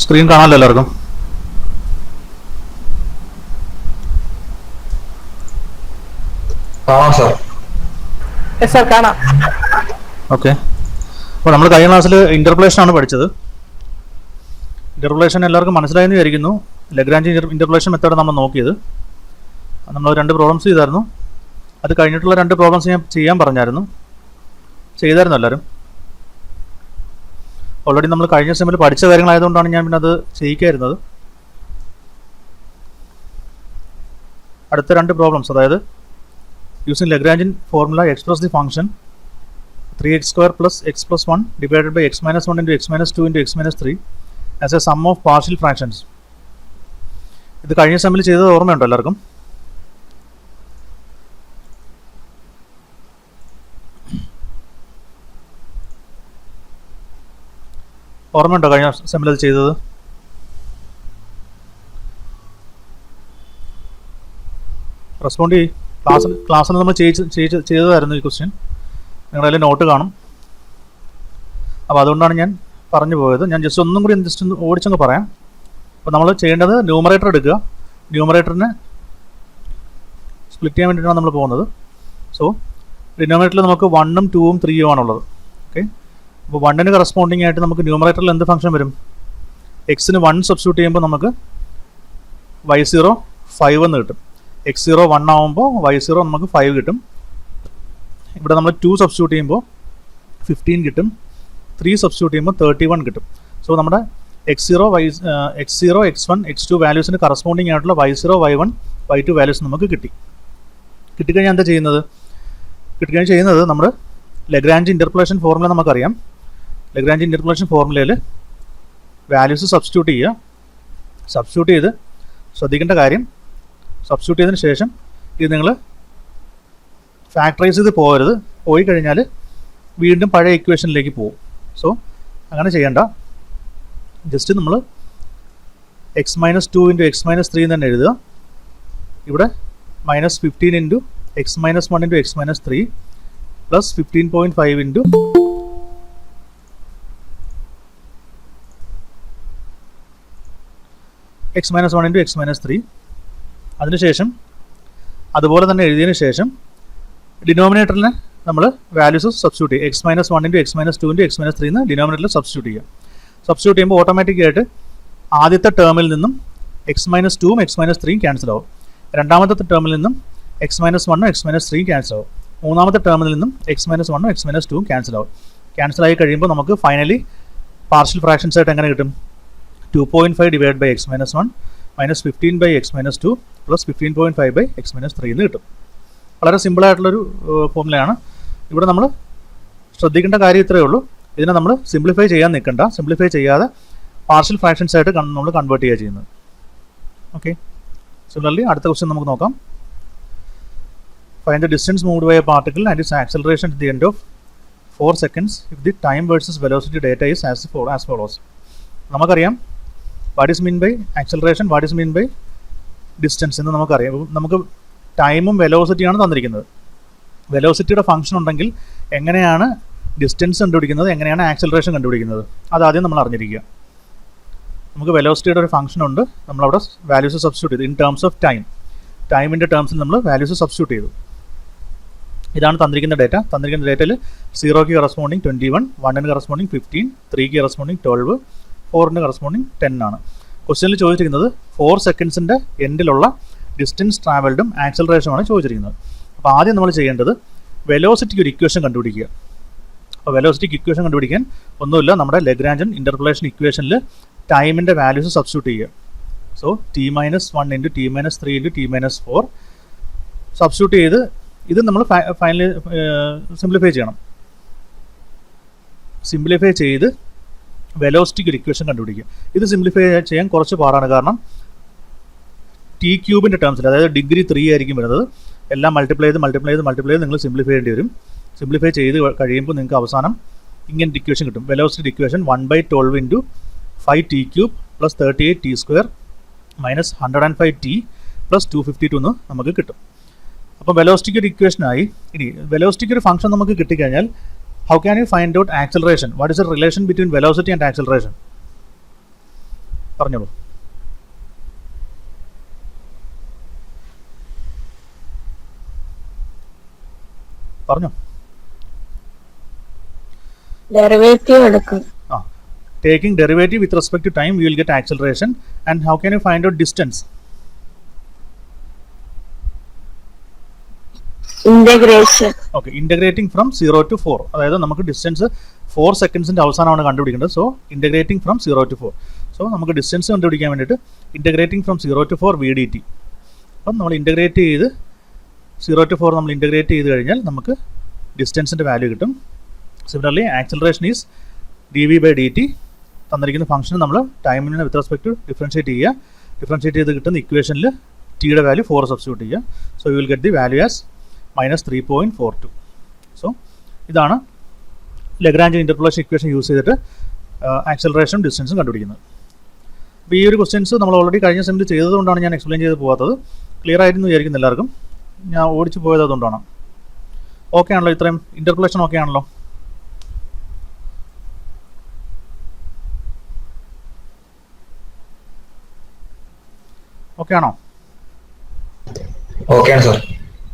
Screen കാണാമല്ലോ എല്ലാവർക്കും? Okay. അപ്പോൾ നമ്മൾ കഴിഞ്ഞ ക്ലാസ്സിൽ ഇന്റർപോളേഷൻ ആണ് പഠിച്ചത്. ഇന്റർപോളേഷൻ എല്ലാവർക്കും മനസ്സിലായെന്ന് വിചാരിക്കുന്നു. ലഗ്രാഞ്ച് ഇന്റർപോളേഷൻ മെത്തേഡ് നമ്മൾ നോക്കിയത്. നമ്മൾ 2 പ്രോബ്ലംസ് ചെയ്തായിരുന്നു. അത് കഴിഞ്ഞിട്ടുള്ള 2 പ്രോബ്ലംസ് ഞാൻ ചെയ്യാൻ പറഞ്ഞായിരുന്നു. ചെയ്തായിരുന്നു എല്ലാവരും? ഓൾറെഡി നമ്മൾ കഴിഞ്ഞ സെമ്മിൽ പഠിച്ച കാര്യങ്ങളായതുകൊണ്ടാണ് ഞാൻ പിന്നെ അത് ചെയ്യിക്കായിരുന്നത്. അടുത്ത 2 പ്രോബ്ലംസ്, അതായത് using Lagrangian formula express the function 3x² plus x plus 1 divided by x minus 1 into x minus 2 into x minus 3 as a sum of partial fractions. ഇത് കഴിഞ്ഞ സെമ്മിൽ ചെയ്തത് ഓർമ്മയുണ്ടോ എല്ലാവർക്കും? ഓർമ്മയുണ്ടോ കഴിഞ്ഞ സെമ്മിൽ അത് ചെയ്തത്? റെസ്പോണ്ട് ചെയ്യും. ക്ലാസ്സിൽ നമ്മൾ ചെയ്തതായിരുന്നു ഈ ക്വസ്റ്റ്യൻ. നിങ്ങളുടെ അതിൽ നോട്ട് കാണും. അപ്പോൾ അതുകൊണ്ടാണ് ഞാൻ പറഞ്ഞു പോയത്. ഞാൻ ജസ്റ്റ് ഒന്നും കൂടി ഒന്ന് ഓടിച്ചങ്ങ് പറയാം. അപ്പോൾ നമ്മൾ ചെയ്യേണ്ടത് ന്യൂമറേറ്റർ എടുക്കുക. ന്യൂമറേറ്ററിനെ സ്പ്ലിറ്റ് ചെയ്യാൻ വേണ്ടിയിട്ടാണ് നമ്മൾ പോകുന്നത്. സോ ഡിനോമിനേറ്ററിൽ നമുക്ക് 1ഉം 2ഉം 3ഉം ആണുള്ളത്. ഓക്കെ. അപ്പോൾ 1ന് കറസ്പോണ്ടിങ് ആയിട്ട് നമുക്ക് ന്യൂമറേറ്ററിൽ എന്ത് ഫംഗ്ഷൻ വരും? എക്സിന് 1 സബ്സ്റ്റിറ്റ്യൂട്ട് ചെയ്യുമ്പോൾ നമുക്ക് y0 5 എന്ന് കിട്ടും. x0 1 ആകുമ്പോൾ y0 നമുക്ക് 5 കിട്ടും. ഇവിടെ നമ്മൾ 2 സബ്സ്റ്റിറ്റ്യൂട്ട് ചെയ്യുമ്പോൾ 15 കിട്ടും. 3 സബ്സ്റ്റിറ്റ്യൂട്ട് ചെയ്യുമ്പോൾ 31 കിട്ടും. സോ നമ്മുടെ x0, x1, x2 വാല്യൂസിന് കറസ്പോണ്ടിങ് ആയിട്ടുള്ള y0, y1, y2 വാല്യൂസ് നമുക്ക് കിട്ടിക്കഴിഞ്ഞാൽ എന്താ ചെയ്യുന്നത്? നമ്മൾ ലഗ്രാഞ്ച് ഇൻ്റർപോളേഷൻ ഫോർമുല നമുക്കറിയാം. ലഗ്രാഞ്ച് ഇൻ്റർപോളേഷൻ ഫോർമുലയിൽ വാല്യൂസ് സബ്സ്റ്റിറ്റ്യൂട്ട് ചെയ്യുക. സബ്സ്റ്റിറ്റ്യൂട്ട് ചെയ്ത് ശ്രദ്ധിക്കേണ്ട കാര്യം, സബ്സ്റ്റിറ്റ്യൂട്ട് ചെയ്തതിന് ശേഷം ഇത് നിങ്ങൾ ഫാക്ടറൈസ് ചെയ്ത് പോകരുത്. പോയി കഴിഞ്ഞാൽ വീണ്ടും പഴയ ഇക്വേഷനിലേക്ക് പോകും. സോ അങ്ങനെ ചെയ്യണ്ട. ജസ്റ്റ് നമ്മൾ x minus 2 into x minus 3 തന്നെ എഴുതുക. ഇവിടെ -15 into x minus 1 into x minus 3 plus 15.5 into x minus 1 into x minus 3. അതിനുശേഷം അതുപോലെ തന്നെ എഴുതിയതിന് ശേഷം ഡിനോമിനേറ്ററിന് നമ്മൾ വാല്യൂസ് സബ്സ്റ്റിറ്റ്യൂട്ട് ചെയ്യുക. x minus 1 into x minus 2 into x minus 3 എന്ന് ഡിനോമിനേറ്ററിൽ സബ്സ്റ്റിറ്റ്യൂട്ട് ചെയ്യുക. സബ്സ്റ്റിറ്റ്യൂട്ട് ചെയ്യുമ്പോൾ ഓട്ടോമാറ്റിക്കായിട്ട് ആദ്യത്തെ ടേമിൽ നിന്നും x minus 2ഉം x minus 3ഉം ക്യാൻസൽ ആവും. രണ്ടാമത്തെ ടേമിൽ നിന്നും x minus 1ഉം x minus 3ഉം ക്യാൻസൽ ആവും. മൂന്നാമത്തെ ടേമിൽ നിന്നും x minus 1ഉം x minus 2ഉം ക്യാൻസൽ ആവും. ക്യാൻസൽ ആയി കഴിയുമ്പോൾ നമുക്ക് ഫൈനലി പാർഷ്യൽ ഫ്രാക്ഷൻസ് ആയിട്ട് എങ്ങനെ കിട്ടും? 2.5 divided by x minus 1 minus 15 by x minus 2 plus 15.5 by x minus 3 എന്ന് കിട്ടും. വളരെ സിമ്പിളായിട്ടുള്ളൊരു ഫോർമുലയാണ്. ഇവിടെ നമ്മൾ ശ്രദ്ധിക്കേണ്ട കാര്യം ഇത്രയേ ഉള്ളൂ. ഇതിനെ നമ്മൾ സിംപ്ലിഫൈ ചെയ്യാൻ നിൽക്കണ്ട. സിംപ്ലിഫൈ ചെയ്യാതെ പാർഷ്യൽ ഫ്രാക്ഷൻസ് ആയിട്ട് നമ്മൾ കൺവേർട്ട് ചെയ്യുക ചെയ്യുന്നത്. ഓക്കെ. സിമിലർലി അടുത്ത ക്വസ്റ്റ്യൻ നമുക്ക് നോക്കാം. Find the distance moved by a particle and its acceleration at the end of 4 seconds if the time versus velocity data is as follows. നമുക്കറിയാം what is mean by acceleration, what is mean by distance എന്ന് നമുക്കറിയാം. നമുക്ക് ടൈമും വെലോസിറ്റിയാണ് തന്നിരിക്കുന്നത്. വെലോസിറ്റിയുടെ function ഉണ്ടെങ്കിൽ എങ്ങനെയാണ് distance കണ്ടുപിടിക്കുന്നത്, എങ്ങനെയാണ് ആക്സലറേഷൻ കണ്ടുപിടിക്കുന്നത്, അതാദ്യം നമ്മൾ അറിഞ്ഞിരിക്കുക. നമുക്ക് വെലോസിറ്റിയുടെ ഒരു ഫംഗ്ഷൻ ഉണ്ട്. നമ്മളവിടെ വാല്യൂസ് സബ്സ്റ്റിറ്റ്യൂട്ട് ചെയ്തു ഇൻ ടേംസ് ഓഫ് ടൈം. ടൈമിൻ്റെ ടേംസിൽ നമ്മൾ വാല്യൂസ് സബ്സ്റ്റിറ്റ്യൂട്ട് ചെയ്തു. ഇതാണ് തന്നിരിക്കുന്ന ഡേറ്റ. തന്നിരിക്കുന്ന ഡേറ്റയിൽ 0ക്ക് കറസ്പോണ്ടിങ് 21, 1ന് കറസ്പോണ്ടിങ് 15, 3ക്ക് കറസ്പോണ്ടിങ് 12, 4ന് കറസ്പോണ്ടിങ് 10 ആണ്. ക്വസ്റ്റ്യനിൽ ചോദിച്ചിരിക്കുന്നത് 4 സെക്കൻഡ്സിൻ്റെ എൻഡിലുള്ള ഡിസ്റ്റൻസ് ട്രാവൽഡും ആക്സലറേഷനുമാണ് ചോദിച്ചിരിക്കുന്നത്. അപ്പോൾ ആദ്യം നമ്മൾ ചെയ്യേണ്ടത് വെലോസിറ്റിക്ക് ഒരു ഇക്വേഷൻ കണ്ടുപിടിക്കുക. അപ്പോൾ വെലോസിറ്റിക്ക് ഇക്വേഷൻ കണ്ടുപിടിക്കാൻ ഒന്നുമില്ല, നമ്മുടെ ലഗ്രാഞ്ചൻ ഇൻ്റർപോളേഷൻ ഇക്വേഷനിൽ ടൈമിൻ്റെ വാല്യൂസ് സബ്സ്റ്റിറ്റ്യൂട്ട് ചെയ്യുക. So t-1 into t-3 into t-4 substitute ചെയ്ത് ഇത് നമ്മൾ ഫൈനലി സിംപ്ലിഫൈ ചെയ്യണം. സിംപ്ലിഫൈ ചെയ്ത് വെലോസിറ്റിക്ക് ഒരു ഇക്വേഷൻ കണ്ടുപിടിക്കുക. ഇത് സിംപ്ലിഫൈ ചെയ്യാൻ കുറച്ച് പാടാണ്. കാരണം t³ ടേംസിൽ, അതായത് ഡിഗ്രി 3 ആയിരിക്കും വരുന്നത്. എല്ലാം മൾട്ടിപ്ലൈ ചെയ്ത് നിങ്ങൾ സിംപ്ലിഫൈ ചെയ്യേണ്ടി വരും. സിംപ്ലിഫൈ ചെയ്ത് കഴിയുമ്പോൾ നിങ്ങൾക്ക് അവസാനം ഇങ്ങനെ ഇക്വേഷൻ കിട്ടും. Velocity equation 1/12 into 5t³ plus 38t² minus 105t plus 252 എന്ന് നമുക്ക് കിട്ടും. അപ്പോൾ വെലോസിറ്റിക്ക് ഒരു ഇക്വേഷനായി. ഇനി വെലോസിറ്റിക്ക് ഒരു ഫംഗ്ഷൻ നമുക്ക് കിട്ടിക്കഴിഞ്ഞാൽ how can you find out acceleration? What is the relation between velocity and acceleration? പറഞ്ഞോളൂ. പറഞ്ഞോ. ഡെറിവേറ്റീവ് എടുക്കും. Taking derivative with respect to time, we will get acceleration. And how can you find out distance? Integration. Okay, integrating from 0 to 4. അതായത് നമുക്ക് distance 4 സെക്കൻഡ്സിൻ്റെ അവസാനമാണ് കണ്ടുപിടിക്കേണ്ടത്. So integrating from 0 to 4. So നമുക്ക് distance കണ്ടുപിടിക്കാൻ വേണ്ടിയിട്ട് ഇൻ്റഗ്രേറ്റിംഗ് ഫ്രം 0 to 4 VDT. അപ്പം നമ്മൾ integrate ചെയ്ത് 0 to 4 നമ്മൾ ഇൻ്റഗ്രേറ്റ് ചെയ്ത് കഴിഞ്ഞാൽ നമുക്ക് ഡിസ്റ്റൻസിൻ്റെ വാല്യൂ കിട്ടും. Similarly acceleration is dv/dt. തന്നിരിക്കുന്ന ഫംഗ്ഷൻ നമ്മൾ ടൈമിന് വിത്ത് റെസ്പെക്ട് ടു ഡിഫറൻഷിയേറ്റ് ചെയ്യുക. ഡിഫറൻഷിയേറ്റ് ചെയ്ത് കിട്ടുന്ന ഇക്വേഷനിൽ ടിയുടെ വാല്യൂ 4 സബ്സ്റ്റിറ്റ്യൂട്ട് ചെയ്യുക. So you will get the value as -3.42. So ഇതാണ് ലഗ്രാഞ്ച് ഇൻ്റർപോളേഷൻ ഇക്വേഷൻ യൂസ് ചെയ്തിട്ട് ആക്സലറേഷനും ഡിസ്റ്റൻസും കണ്ടുപിടിക്കുന്നത്. അപ്പോൾ ഈ ഒരു ക്വസ്റ്റ്യൻസ് നമ്മൾ ഓൾറെഡി കഴിഞ്ഞ സെമിൽ ചെയ്തതുകൊണ്ടാണ് ഞാൻ എക്സ്പ്ലെയിൻ ചെയ്ത് പോകാത്തത്. ക്ലിയർ ആയിരുന്നു വിചാരിക്കുന്നു എല്ലാവർക്കും. ഞാൻ ഓടിച്ച് പോയത് അതുകൊണ്ടാണ്. ഓക്കെ ആണല്ലോ? ഇത്രയും ഇൻ്റർപോളേഷൻ ഓക്കെ ആണല്ലോ? ഓക്കെ ആണോ? Okay sir.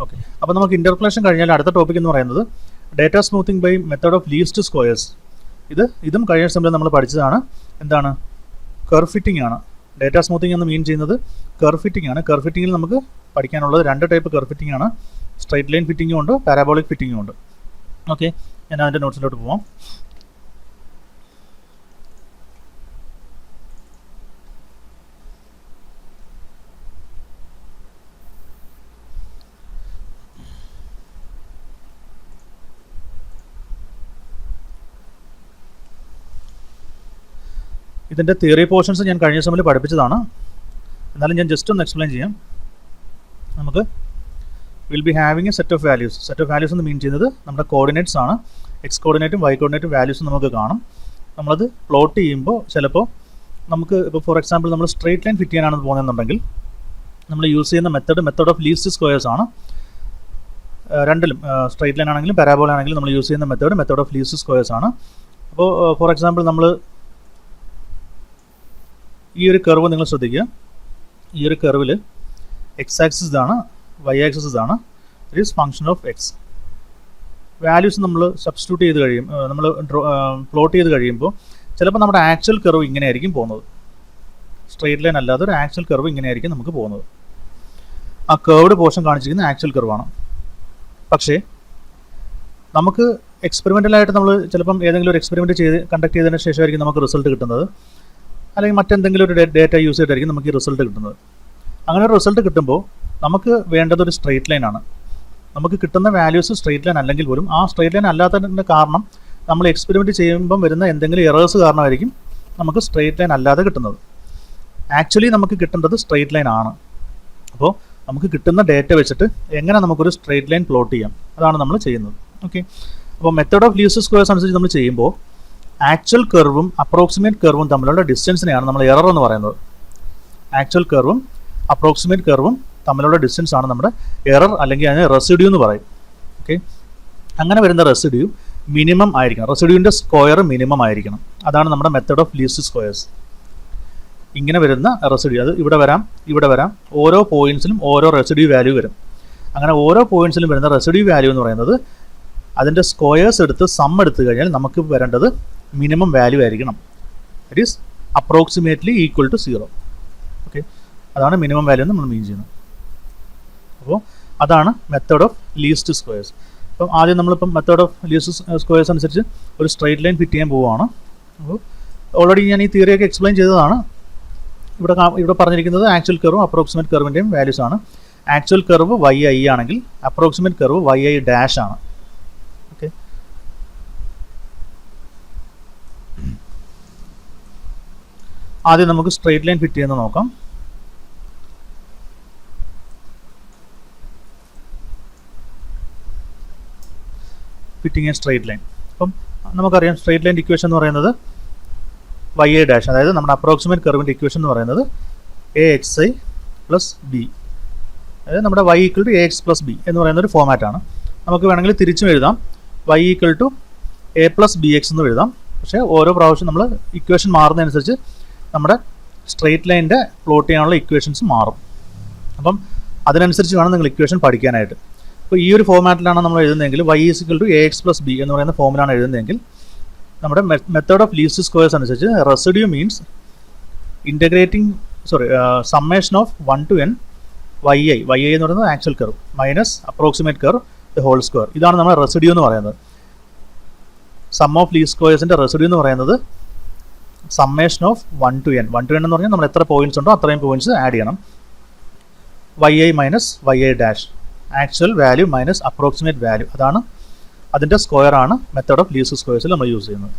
ഓക്കെ. അപ്പോൾ നമുക്ക് ഇൻ്റർപോളേഷൻ കഴിഞ്ഞാൽ അടുത്ത ടോപ്പിക് എന്ന് പറയുന്നത് data smoothing by method of least squares. ഇതും കഴിഞ്ഞ സെമിൽ നമ്മൾ പഠിച്ചതാണ്. എന്താണ്? കർവ് ഫിറ്റിംഗ് ആണ്. ഡേറ്റ സ്മൂത്തിങ് എന്ന് മീൻ ചെയ്യുന്നത് കർവ് ഫിറ്റിംഗ് ആണ്. കർവ് ഫിറ്റിങ്ങിൽ നമുക്ക് പഠിക്കാനുള്ളത് 2 ടൈപ്പ് കർവ് ഫിറ്റിംഗ് ആണ്. സ്ട്രൈറ്റ് ലൈൻ ഫിറ്റിംഗും ഉണ്ട്, പാരാബോളിക് ഫിറ്റിംഗും ഉണ്ട്. ഓക്കെ, ഞാൻ അതിൻ്റെ നോട്ട്സിലോട്ട് പോവാം. ഇതിൻ്റെ തിയറി പോർഷൻസ് ഞാൻ കഴിഞ്ഞ സെമിൽ പഠിപ്പിച്ചതാണ്. എന്നാലും ഞാൻ ജസ്റ്റ് ഒന്ന് എക്സ്പ്ലെയിൻ ചെയ്യാം. നമുക്ക് will be having A set of values. Set of values എന്ന് മീൻ ചെയ്യുന്നത് നമ്മുടെ കോർഡിനേറ്റ്സ് ആണ്. എക്സ് കോർഡിനേറ്റും വൈ കോർഡിനേറ്റും വാല്യൂസും നമുക്ക് കാണും. നമ്മളത് പ്ലോട്ട് ചെയ്യുമ്പോൾ ചിലപ്പോൾ നമുക്ക് ഇപ്പോൾ ഫോർ എക്സാമ്പിൾ നമ്മൾ സ്ട്രേറ്റ് ലൈൻ ഫിറ്റ് ചെയ്യാനാണ് പോകുന്നതെന്നുണ്ടെങ്കിൽ നമ്മൾ യൂസ് ചെയ്യുന്ന മെത്തേഡ് ഓഫ് ലീസ്റ്റ് സ്ക്വയേഴ്സ് ആണ്. രണ്ടിലും സ്ട്രേറ്റ് ലൈൻ ആണെങ്കിലും പാരാബോള ആണെങ്കിലും നമ്മൾ യൂസ് ചെയ്യുന്ന മെത്തേഡ് ഓഫ് ലീസ്റ്റ് സ്ക്വയേഴ്സ് ആണ്. അപ്പോൾ ഫോർ എക്സാമ്പിൾ നമ്മൾ ഈ ഒരു കർവ് നിങ്ങൾ ശ്രദ്ധിക്കുക. ഈ ഒരു കർവിൽ എക്സ് ആക്സിസ് ഇതാണ്, വൈ ആക്സിസ് ഇതാണ്. It is function of X. Values നമ്മൾ സബ്സ്റ്റിറ്റ്യൂട്ട് ചെയ്ത് നമ്മൾ പ്ലോട്ട് ചെയ്ത് കഴിയുമ്പോൾ ചിലപ്പോൾ നമ്മുടെ ആക്ച്വൽ കർവ് ഇങ്ങനെ ആയിരിക്കും പോകുന്നത്. സ്ട്രെയിറ്റ് ലൈൻ അല്ലാതെ ഒരു ആക്ച്വൽ കർവ് ഇങ്ങനെ ആയിരിക്കും നമുക്ക് പോകുന്നത്. ആ കർവ്ഡ് പോർഷൻ കാണിച്ചിരിക്കുന്ന ആക്ച്വൽ കർവാണ്. പക്ഷേ നമുക്ക് എക്സ്പെരിമെൻ്റലായിട്ട് നമ്മൾ ചിലപ്പം ഏതെങ്കിലും ഒരു എക്സ്പെരിമെൻറ്റ് കണ്ടക്ട് ചെയ്തതിന് ശേഷമായിരിക്കും നമുക്ക് റിസൾട്ട് കിട്ടുന്നത്. അല്ലെങ്കിൽ മറ്റെന്തെങ്കിലും ഒരു ഡേറ്റ യൂസ് ചെയ്തിട്ടായിരിക്കും നമുക്ക് ഈ റിസൾട്ട് കിട്ടുന്നത്. അങ്ങനെ ഒരു റിസൾട്ട് കിട്ടുമ്പോൾ നമുക്ക് വേണ്ടത് ഒരു സ്ട്രെയിറ്റ് ലൈൻ ആണ്. നമുക്ക് കിട്ടുന്ന വാല്യൂസ് സ്ട്രെയിറ്റ് ലൈൻ അല്ലെങ്കിൽ പോലും ആ സ്ട്രെയിറ്റ് ലൈൻ അല്ലാത്തതിൻ്റെ കാരണം നമ്മൾ എക്സ്പെരിമെൻറ്റ് ചെയ്യുമ്പം വരുന്ന എന്തെങ്കിലും എറേഴ്സ് കാരണമായിരിക്കും നമുക്ക് സ്ട്രെയിറ്റ് ലൈൻ അല്ലാതെ കിട്ടുന്നത്. ആക്ച്വലി നമുക്ക് കിട്ടേണ്ടത് സ്ട്രെയിറ്റ് ലൈൻ ആണ്. അപ്പോൾ നമുക്ക് കിട്ടുന്ന ഡേറ്റ വെച്ചിട്ട് എങ്ങനെ നമുക്കൊരു സ്ട്രെയിറ്റ് ലൈൻ പ്ലോട്ട് ചെയ്യാം, അതാണ് നമ്മൾ ചെയ്യുന്നത്. ഓക്കെ, അപ്പോൾ മെത്തേഡ് ഓഫ് ലീസ്റ്റ് സ്ക്വയേഴ്സ് അനുസരിച്ച് നമ്മൾ ചെയ്യുമ്പോൾ ആക്ച്വൽ കർവും അപ്രോക്സിമേറ്റ് കർവും തമ്മിലുള്ള ഡിസ്റ്റൻസിനെയാണ് നമ്മൾ എറർ എന്ന് പറയുന്നത്. ആക്ച്വൽ കർവും അപ്രോക്സിമേറ്റ് കർവും തമ്മിലുള്ള ഡിസ്റ്റൻസ് ആണ് നമ്മുടെ എറർ, അല്ലെങ്കിൽ അതിന് റെസിഡ്യൂ എന്ന് പറയും. ഓക്കെ, അങ്ങനെ വരുന്ന റെസിഡ്യൂ മിനിമം ആയിരിക്കണം. റെസിഡ്യൂവിൻ്റെ സ്ക്വയർ മിനിമം ആയിരിക്കണം. അതാണ് നമ്മുടെ മെത്തേഡ് ഓഫ് ലീസ്റ്റ് സ്ക്വയേഴ്സ്. ഇങ്ങനെ വരുന്ന റെസിഡ്യൂ, അത് ഇവിടെ വരാം. ഓരോ പോയിൻറ്റ്സിലും ഓരോ റെസിഡ്യൂ വാല്യൂ വരും. അങ്ങനെ ഓരോ പോയിൻറ്റ്സിലും വരുന്ന റെസിഡ്യൂ വാല്യൂ എന്ന് പറയുന്നത് അതിൻ്റെ സ്ക്വയേഴ്സ് എടുത്ത് സം എടുത്തു കഴിഞ്ഞാൽ നമുക്ക് വരേണ്ടത് മിനിമം വാല്യൂ ആയിരിക്കണം. It is approximately equal to 0. Okay, അതാണ് മിനിമം വാല്യൂ എന്ന് നമ്മൾ മീൻ ചെയ്യുന്നത്. അപ്പോൾ അതാണ് മെത്തേഡ് ഓഫ് ലീസ്റ്റ് സ്ക്വയേഴ്സ്. അപ്പം ആദ്യം നമ്മളിപ്പം മെത്തേഡ് ഓഫ് ലീസ്റ്റ് സ്ക്വയേഴ്സ് അനുസരിച്ച് ഒരു സ്ട്രെയിറ്റ് ലൈൻ ഫിറ്റ് ചെയ്യാൻ പോവുകയാണ്. അപ്പോൾ ഓൾറെഡി ഞാൻ ഈ തിയറിയൊക്കെ എക്സ്പ്ലെയിൻ ചെയ്തതാണ്. ഇവിടെ പറഞ്ഞിരിക്കുന്നത് ആക്ച്വൽ കർവും അപ്രോക്സിമേറ്റ് കർവിൻ്റെയും വാല്യൂസ് ആണ്. ആക്ച്വൽ കർവ് YI ആണെങ്കിൽ അപ്രോക്സിമേറ്റ് കർവ് YI ഡാഷ് ആണ്. ഓക്കെ, ആദ്യം നമുക്ക് സ്ട്രെയിറ്റ് ലൈൻ ഫിറ്റ് ചെയ്യുന്നത് നോക്കാം. Fitting A straight line. അപ്പം നമുക്കറിയാം സ്ട്രെയിറ്റ് ലൈൻ ഇക്വേഷൻ എന്ന് പറയുന്നത് YI ഡാഷ്, അതായത് നമ്മുടെ അപ്രോക്സിമേറ്റ് കർവിൻ്റെ ഇക്വേഷൻ എന്ന് പറയുന്നത് AXI പ്ലസ് B, അതായത് നമ്മുടെ y equal to AX plus B എന്ന് പറയുന്ന ഒരു ഫോമാറ്റാണ്. നമുക്ക് വേണമെങ്കിൽ തിരിച്ചും എഴുതാം, y equal to A plus BX എന്ന് എഴുതാം. പക്ഷേ ഓരോ പ്രാവശ്യം നമ്മൾ ഇക്വേഷൻ മാറുന്നതനുസരിച്ച് നമ്മുടെ സ്ട്രെയിറ്റ് ലൈനിൻ്റെ പ്ലോട്ട് ചെയ്യാനുള്ള ഇക്വേഷൻസ് മാറും. അപ്പം അതിനനുസരിച്ച് വേണം നിങ്ങൾ ഇക്വേഷൻ പഠിക്കാനായിട്ട്. അപ്പോൾ ഈ ഒരു ഫോമാറ്റിലാണ് നമ്മൾ എഴുതുന്നതെങ്കിൽ y = ax + b എന്ന് പറയുന്ന ഫോമിലാണ് എഴുതുന്നതെങ്കിൽ നമ്മുടെ മെത്തേഡ് ഓഫ് ലീസ്റ്റ് സ്ക്വയേഴ്സ് അനുസരിച്ച് residue means summation of 1 to n yi എന്ന് പറയുന്നത് actual curve minus approximate curve the whole square. ഇതാണ് നമ്മുടെ റെസിഡ്യൂ എന്ന് പറയുന്നത്. സം ഓഫ് ലീസ്റ്റ് സ്ക്വയേഴ്സിൻ്റെ റെസിഡ്യൂ എന്ന് പറയുന്നത് summation of 1 to n. 1 to n എന്ന് പറഞ്ഞാൽ നമ്മൾ എത്ര പോയിന്റ്സ് ഉണ്ടോ അത്രയും പോയിന്റ്സ് ആഡ് ചെയ്യണം. yi minus yi dash actual value minus approximate value, അതാണ് അതിൻ്റെ സ്ക്വയറാണ് മെത്തേഡ് ഓഫ് ലീസ്റ്റ് സ്ക്വയേഴ്സിൽ നമ്മൾ യൂസ് ചെയ്യുന്നത്.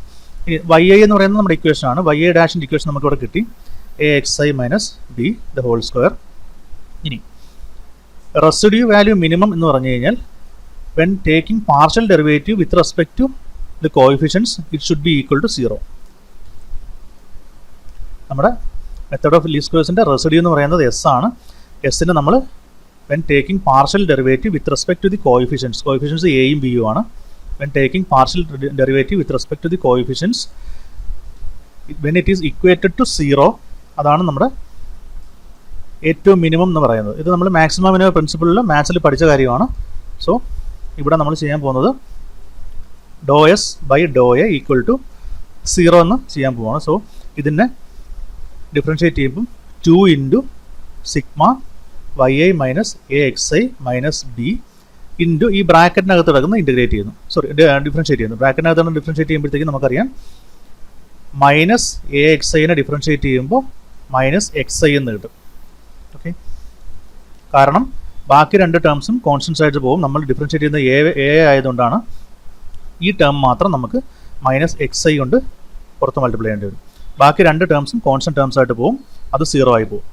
ഈ yi എന്ന് പറയുന്നത് നമ്മുടെ ഇക്വേഷനാണ്. yi ഡാഷിൻ്റെ ഇക്വേഷൻ നമുക്കിവിടെ കിട്ടി axi minus b the whole square. ഇനി റെസിഡ്യൂ വാല്യൂ മിനിമം എന്ന് പറഞ്ഞു കഴിഞ്ഞാൽ when taking partial derivative with respect to the coefficients it should be equal to 0. നമ്മുടെ മെത്തേഡ് ഓഫ് ലീസ്റ്റ് സ്ക്വയേഴ്സിൻ്റെ റെസിഡ്യൂ എന്ന് പറയുന്നത് എസ് ആണ്. എസ്സിന് നമ്മൾ when taking partial derivative with respect to the coefficients എയും ബിയും ആണ്. When taking partial derivative with respect to the coefficients when it is equated to 0, അതാണ് നമ്മുടെ ഏറ്റവും മിനിമം എന്ന് പറയുന്നത്. ഇത് നമ്മൾ മാക്സിമം മിനിമം പ്രിൻസിപ്പിളിൽ മാത്സിൽ പഠിച്ച കാര്യമാണ്. സോ ഇവിടെ നമ്മൾ ചെയ്യാൻ പോകുന്നത് ∂s/∂a = 0 എന്ന് ചെയ്യാൻ പോവാണ്. സോ ഇതിനെ ഡിഫറൻഷ്യേറ്റ് ചെയ്യുമ്പം 2 × sigma yi minus axi minus b into ഈ ബ്രാക്കറ്റിനകത്ത് കിടക്കുന്ന ഇൻറ്റഗ്രേറ്റ് ചെയ്യുന്നു, ഡിഫറൻഷ്യേറ്റ് ചെയ്യുന്നു. ബ്രാക്കറ്റിനകത്ത് ഡിഫറൻഷ്യേറ്റ് ചെയ്യുമ്പോഴത്തേക്കും നമുക്കറിയാം മൈനസ് axiനെ ഡിഫറൻഷ്യേറ്റ് ചെയ്യുമ്പോൾ മൈനസ് xi എന്ന് കിട്ടും. ഓക്കെ, കാരണം ബാക്കി രണ്ട് ടേംസും കോൺസ്റ്റൻസ് ആയിട്ട് പോകും. നമ്മൾ ഡിഫറൻഷ്യേറ്റ് ചെയ്യുന്ന a ആയതുകൊണ്ടാണ് ഈ ടേം മാത്രം നമുക്ക് മൈനസ് xi കൊണ്ട് പുറത്ത് മൾട്ടിപ്ലൈ ചെയ്യേണ്ടി വരും. ബാക്കി രണ്ട് ടേംസും കോൺസ്റ്റന്റ് ടേംസ് ആയിട്ട് പോകും, അത് 0 ആയി പോകും.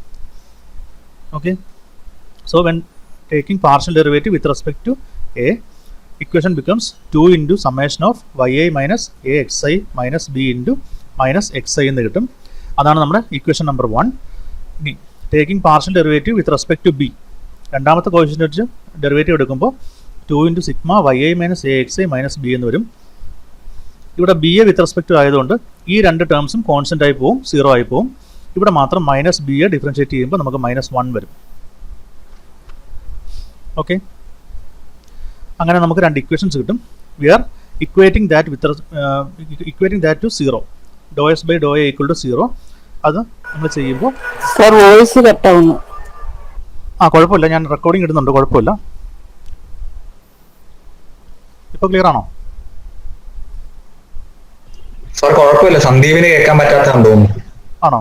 Okay, so when taking partial derivative with respect to a, equation becomes 2 × summation of yi minus axi minus b into minus xi എന്ന് കിട്ടും. അതാണ് നമ്മുടെ ഇക്വേഷൻ നമ്പർ 1. ഇനി taking partial derivative with respect to b, രണ്ടാമത്തെ coefficient വെച്ച് derivative എടുക്കുമ്പോൾ 2 × sigma yi minus axi minus b എന്ന് വരും. ഇവിടെ b യെ വിത്ത് റെസ്പെക്ട് ആയതുകൊണ്ട് ഈ രണ്ട് ടേംസും കോൺസ്റ്റന്റ് ആയി പോകും, 0 ആയി പോകും. ഇവിടെ മാത്രം മൈനസ് b യെ ഡിഫറൻഷ്യേറ്റ് ചെയ്യുമ്പോൾ നമുക്ക് -1 വരും. ഓക്കെ, അങ്ങനെ നമുക്ക് രണ്ട് ഇക്വേഷൻസ് കിട്ടും. We are equating that to 0, ∂s/∂a = 0. അത് നമ്മൾ ചെയ്യുമ്പോൾ വോയിസ് കട്ടാവുന്നു. കുഴപ്പമില്ല, ഞാൻ റെക്കോർഡിംഗ് ഇടുന്നുണ്ട്, കുഴപ്പമില്ല. ഇപ്പോൾ ക്ലിയർ ആണോ? സാർ കുഴപ്പമില്ല, സന്ദീപിന് കേൾക്കാൻ പറ്റാത്തതാണെന്ന് തോന്നുന്നു. ആണോ?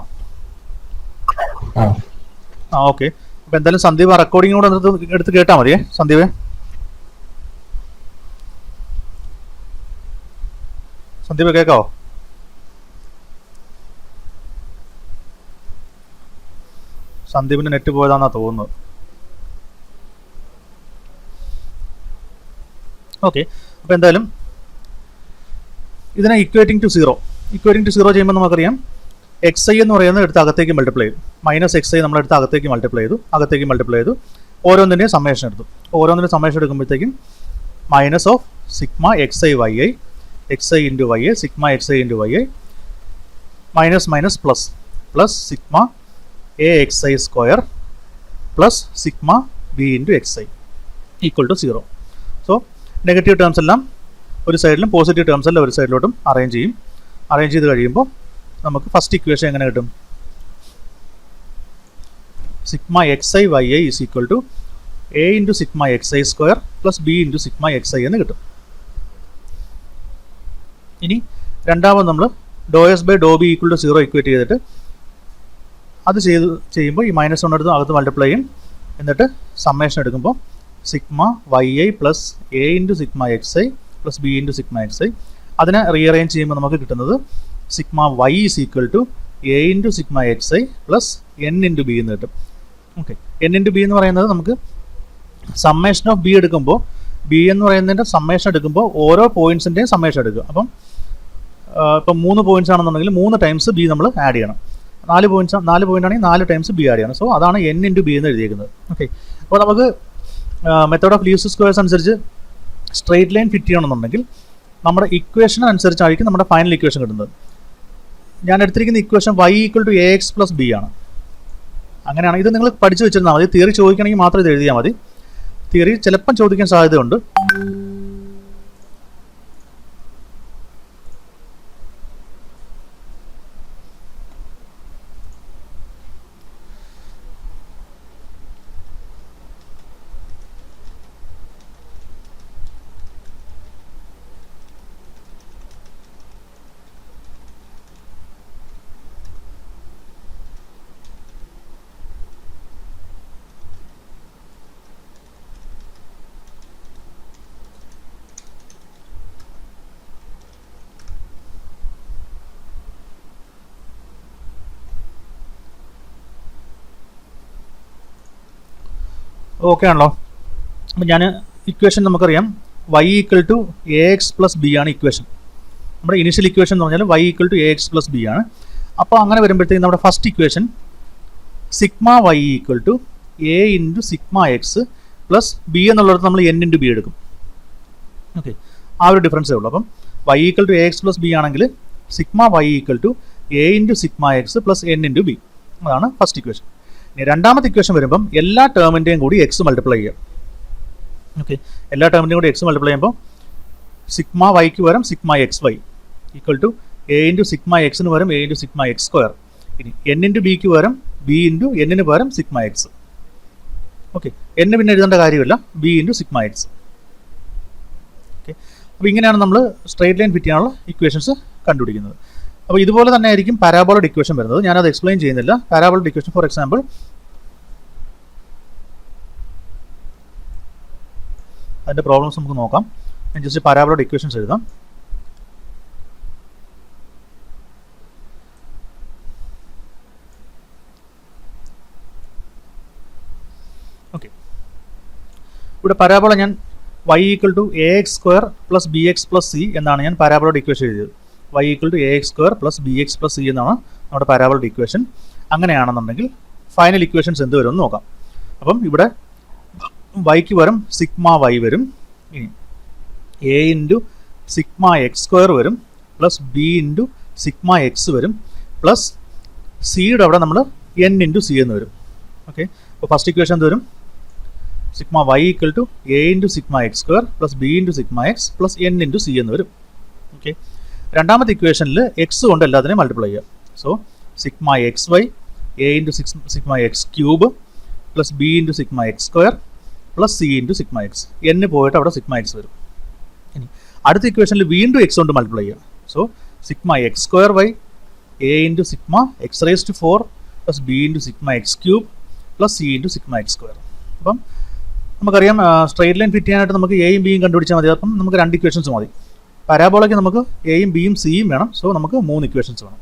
ഓക്കെ. അപ്പോൾ എന്തായാലും സന്ദീപ് ആ റെക്കോർഡിംഗ് കൂടെ എടുത്ത് കേട്ടാൽ മതിയേ. സന്ദീപ് കേൾക്കാവോ? സന്ദീപിന് നെറ്റ് പോയതാണെന്നാണ് തോന്നുന്നത്. ഓക്കെ, അപ്പോൾ എന്തായാലും ഇതിനെ ഇക്വേറ്റിംഗ് ടു 0 ചെയ്യുമ്പോൾ നമുക്കറിയാം xi എന്ന് പറയുന്നത് എടുത്ത് അകത്തേക്ക് മൾട്ടിപ്ലൈ ചെയ്തു, -xi നമ്മൾ എടുത്ത് അകത്തേക്ക് മൾട്ടിപ്ലൈ ചെയ്തു, ഓരോന്നിൻ്റെയും സമ്മേഷൻ എടുത്തു. ഓരോന്നിൻ്റെ സമ്മേഷൻ എടുക്കുമ്പോഴത്തേക്കും minus of sigma xi yi, xi into yi, sigma xi into yi, minus plus sigma axi square plus sigma b into xi = 0. So negative terms എല്ലാം ഒരു സൈഡിലും പോസിറ്റീവ് ടേംസ് എല്ലാം ഒരു സൈഡിലോട്ടും അറേഞ്ച് ചെയ്ത് കഴിയുമ്പോൾ നമുക്ക് ഫസ്റ്റ് ഇക്വേഷൻ എങ്ങനെ കിട്ടും? Sigma xi yi = a into sigma xi square plus b into sigma xi എന്ന് കിട്ടും. ഇനി രണ്ടാമത് നമ്മൾ ∂s/∂b = 0 ഇക്വേറ്റ് ചെയ്തിട്ട് അത് ചെയ്യുമ്പോൾ ഈ -1 എടുത്ത് അകത്ത് മൾട്ടിപ്ലൈ ചെയ്യും. എന്നിട്ട് സമ്മേഷൻ എടുക്കുമ്പോൾ sigma yi plus a into sigma xi plus b into sigma xi, അതിനെ റീഅറേഞ്ച് ചെയ്യുമ്പോൾ നമുക്ക് കിട്ടുന്നത് sigma y = a into sigma xi plus n into b എന്ന് കിട്ടും. ഓക്കെ, n ഇൻറ്റു b എന്ന് പറയുന്നത് നമുക്ക് സമ്മേഷൻ ഓഫ് b എടുക്കുമ്പോൾ b എന്ന് പറയുന്നതിൻ്റെ സമ്മേഷൻ എടുക്കുമ്പോൾ ഓരോ പോയിൻറ്റ്സിൻ്റെയും സമ്മേഷൻ എടുക്കുക. അപ്പം ഇപ്പം 3 പോയിൻറ്റ്സ് ആണെന്നുണ്ടെങ്കിൽ 3 ടൈംസ് b നമ്മൾ ആഡ് ചെയ്യണം. 4 പോയിന്റ് ആണെങ്കിൽ 4 ടൈംസ് b ആഡ് ചെയ്യണം. സോ അതാണ് n ഇൻറ്റു b എന്ന് എഴുതിയിരിക്കുന്നത്. ഓക്കെ, അപ്പോൾ നമുക്ക് മെത്തേഡ് ഓഫ് ലീസ്റ്റ് സ്ക്വയേഴ്സ് അനുസരിച്ച് സ്ട്രെയിറ്റ് ലൈൻ ഫിറ്റ് ചെയ്യണമെന്നുണ്ടെങ്കിൽ നമ്മുടെ ഇക്വേഷൻ അനുസരിച്ചായിരിക്കും നമ്മുടെ ഫൈനൽ ഇക്വേഷൻ കിട്ടുന്നത്. ഞാൻ എടുത്തിരിക്കുന്ന equation y equal to ax plus B ആണ്. അങ്ങനെയാണ്. ഇത് നിങ്ങൾ പഠിച്ചു വെച്ചിരുന്നാൽ മതി. തിയറി ചോദിക്കണമെങ്കിൽ മാത്രം ഇത് എഴുതിയാൽ മതി. തിയറി ചിലപ്പം ചോദിക്കാൻ സാധ്യതയുണ്ട്. ഓക്കെ ആണല്ലോ. അപ്പം ഞാൻ ഇക്വേഷൻ നമുക്കറിയാം y equal to ax plus B ആണ് ഇക്വേഷൻ. നമ്മുടെ ഇനിഷ്യൽ ഇക്വേഷൻ എന്ന് പറഞ്ഞാൽ y equal to ax plus B ആണ്. അപ്പോൾ അങ്ങനെ വരുമ്പോഴത്തേക്കും നമ്മുടെ first equation sigma y equal to a into sigma X plus b എന്നുള്ളിടത്ത് നമ്മൾ n ഇൻറ്റു ബി എടുക്കും. ഓക്കെ, ആ ഒരു ഡിഫറൻസേ ഉള്ളൂ. അപ്പം y equal to ax plus b ആണെങ്കിൽ sigma y equal to a into sigma X plus n into B. അതാണ് ഫസ്റ്റ് ഇക്വേഷൻ. രണ്ടാമത്തെ ഇക്വേഷൻ വരുമ്പം എല്ലാ ടേമിൻ്റെയും കൂടി എക്സ് മൾട്ടിപ്ലൈ ചെയ്യാം. ഓക്കെ, എല്ലാ ടേമിൻ്റെയും കൂടി എക്സ് മൾട്ടിപ്ലൈ ചെയ്യുമ്പോൾ സിഗ്മ വൈക്ക് പകരം sigma X Y equal to A into sigma എക്സിന് പകരം A into sigma X square. ഇനി എൻ ഇൻറ്റു ബിക്ക് പകരം ബി ഇൻറ്റു എന്നിന് പകരം സിഗ്മ എക്സ്. ഓക്കെ, എന്ന് പിന്നെ എഴുതേണ്ട കാര്യമില്ല, B into sigma x. Okay, അപ്പോൾ ഇങ്ങനെയാണ് നമ്മൾ സ്ട്രേറ്റ് ലൈൻ ഫിറ്റ് ചെയ്യാനുള്ള ഇക്വേഷൻസ് കണ്ടുപിടിക്കുന്നത്. അപ്പോൾ ഇതുപോലെ തന്നെ ആയിരിക്കും പാരാബോളോഡ് ഇക്വേഷൻ വരുന്നത്. ഞാനത് എക്സ്പ്ലെയിൻ ചെയ്യുന്നില്ല. പാരാബോളോഡ് ഇക്വേഷൻ ഫോർ എക്സാമ്പിൾ അതിൻ്റെ പ്രോബ്ലംസ് നമുക്ക് നോക്കാം. ഞാൻ ജസ്റ്റ് പാരാബോളോഡ് ഇക്വേഷൻസ് എഴുതാം. ഓക്കെ, ഇവിടെ പരാബോള ഞാൻ y equal to A X square plus B X plus C എന്നാണ് ഞാൻ പാരാബോളോഡ് ഇക്വേഷൻ എഴുതിയത്. y equal to A X square plus B X plus C എന്നാണ് നമ്മുടെ പാരാബോളോഡ് ഇക്വേഷൻ. അങ്ങനെയാണെന്നുണ്ടെങ്കിൽ final equations എന്ത് വരും എന്ന് നോക്കാം. അപ്പം ഇവിടെ വൈക്ക് പകരം സിഗ്മ വൈ വരും. ഇനി a into sigma X square വരും plus B into sigma x വരും പ്ലസ് സിയുടെ അവിടെ നമ്മൾ എൻ ഇൻറ്റു സി എന്ന് വരും. ഓക്കെ, അപ്പോൾ ഫസ്റ്റ് ഇക്വേഷൻ എന്ത് വരും? Sigma Y equal to A into sigma X square plus B into sigma X plus N into C എന്ന് വരും. ഓക്കെ, രണ്ടാമത്തെ ഇക്വേഷനിൽ എക്സ് കൊണ്ട് എല്ലാത്തിനെയും മൾട്ടിപ്ലൈ ചെയ്യാം. So sigma X Y A into sigma X cube plus B into sigma X square plus C into sigma X. എന്ന് പോയിട്ട് അവിടെ സിഗ്മ എക്സ് വരും. ഇനി അടുത്ത ഇക്വേഷനിൽ വീണ്ടും എക്സ് കൊണ്ട് മൾട്ടിപ്ലൈ ചെയ്യാം. So sigma X square Y A into sigma X raise to 4 plus B into sigma X cube plus C into sigma X square. അപ്പം നമുക്കറിയാം സ്ട്രേറ്റ് ലൈൻ ഫിറ്റ് ചെയ്യാനായിട്ട് നമുക്ക് എയും ബിയും കണ്ടുപിടിച്ചാൽ മതി. അപ്പം നമുക്ക് രണ്ട് ഇക്വേഷൻസ് മതി. പരാബോളയ്ക്ക് നമുക്ക് എയും ബിയും സിയും വേണം. സോ നമുക്ക് 3 ഇക്വേഷൻസ് വേണം.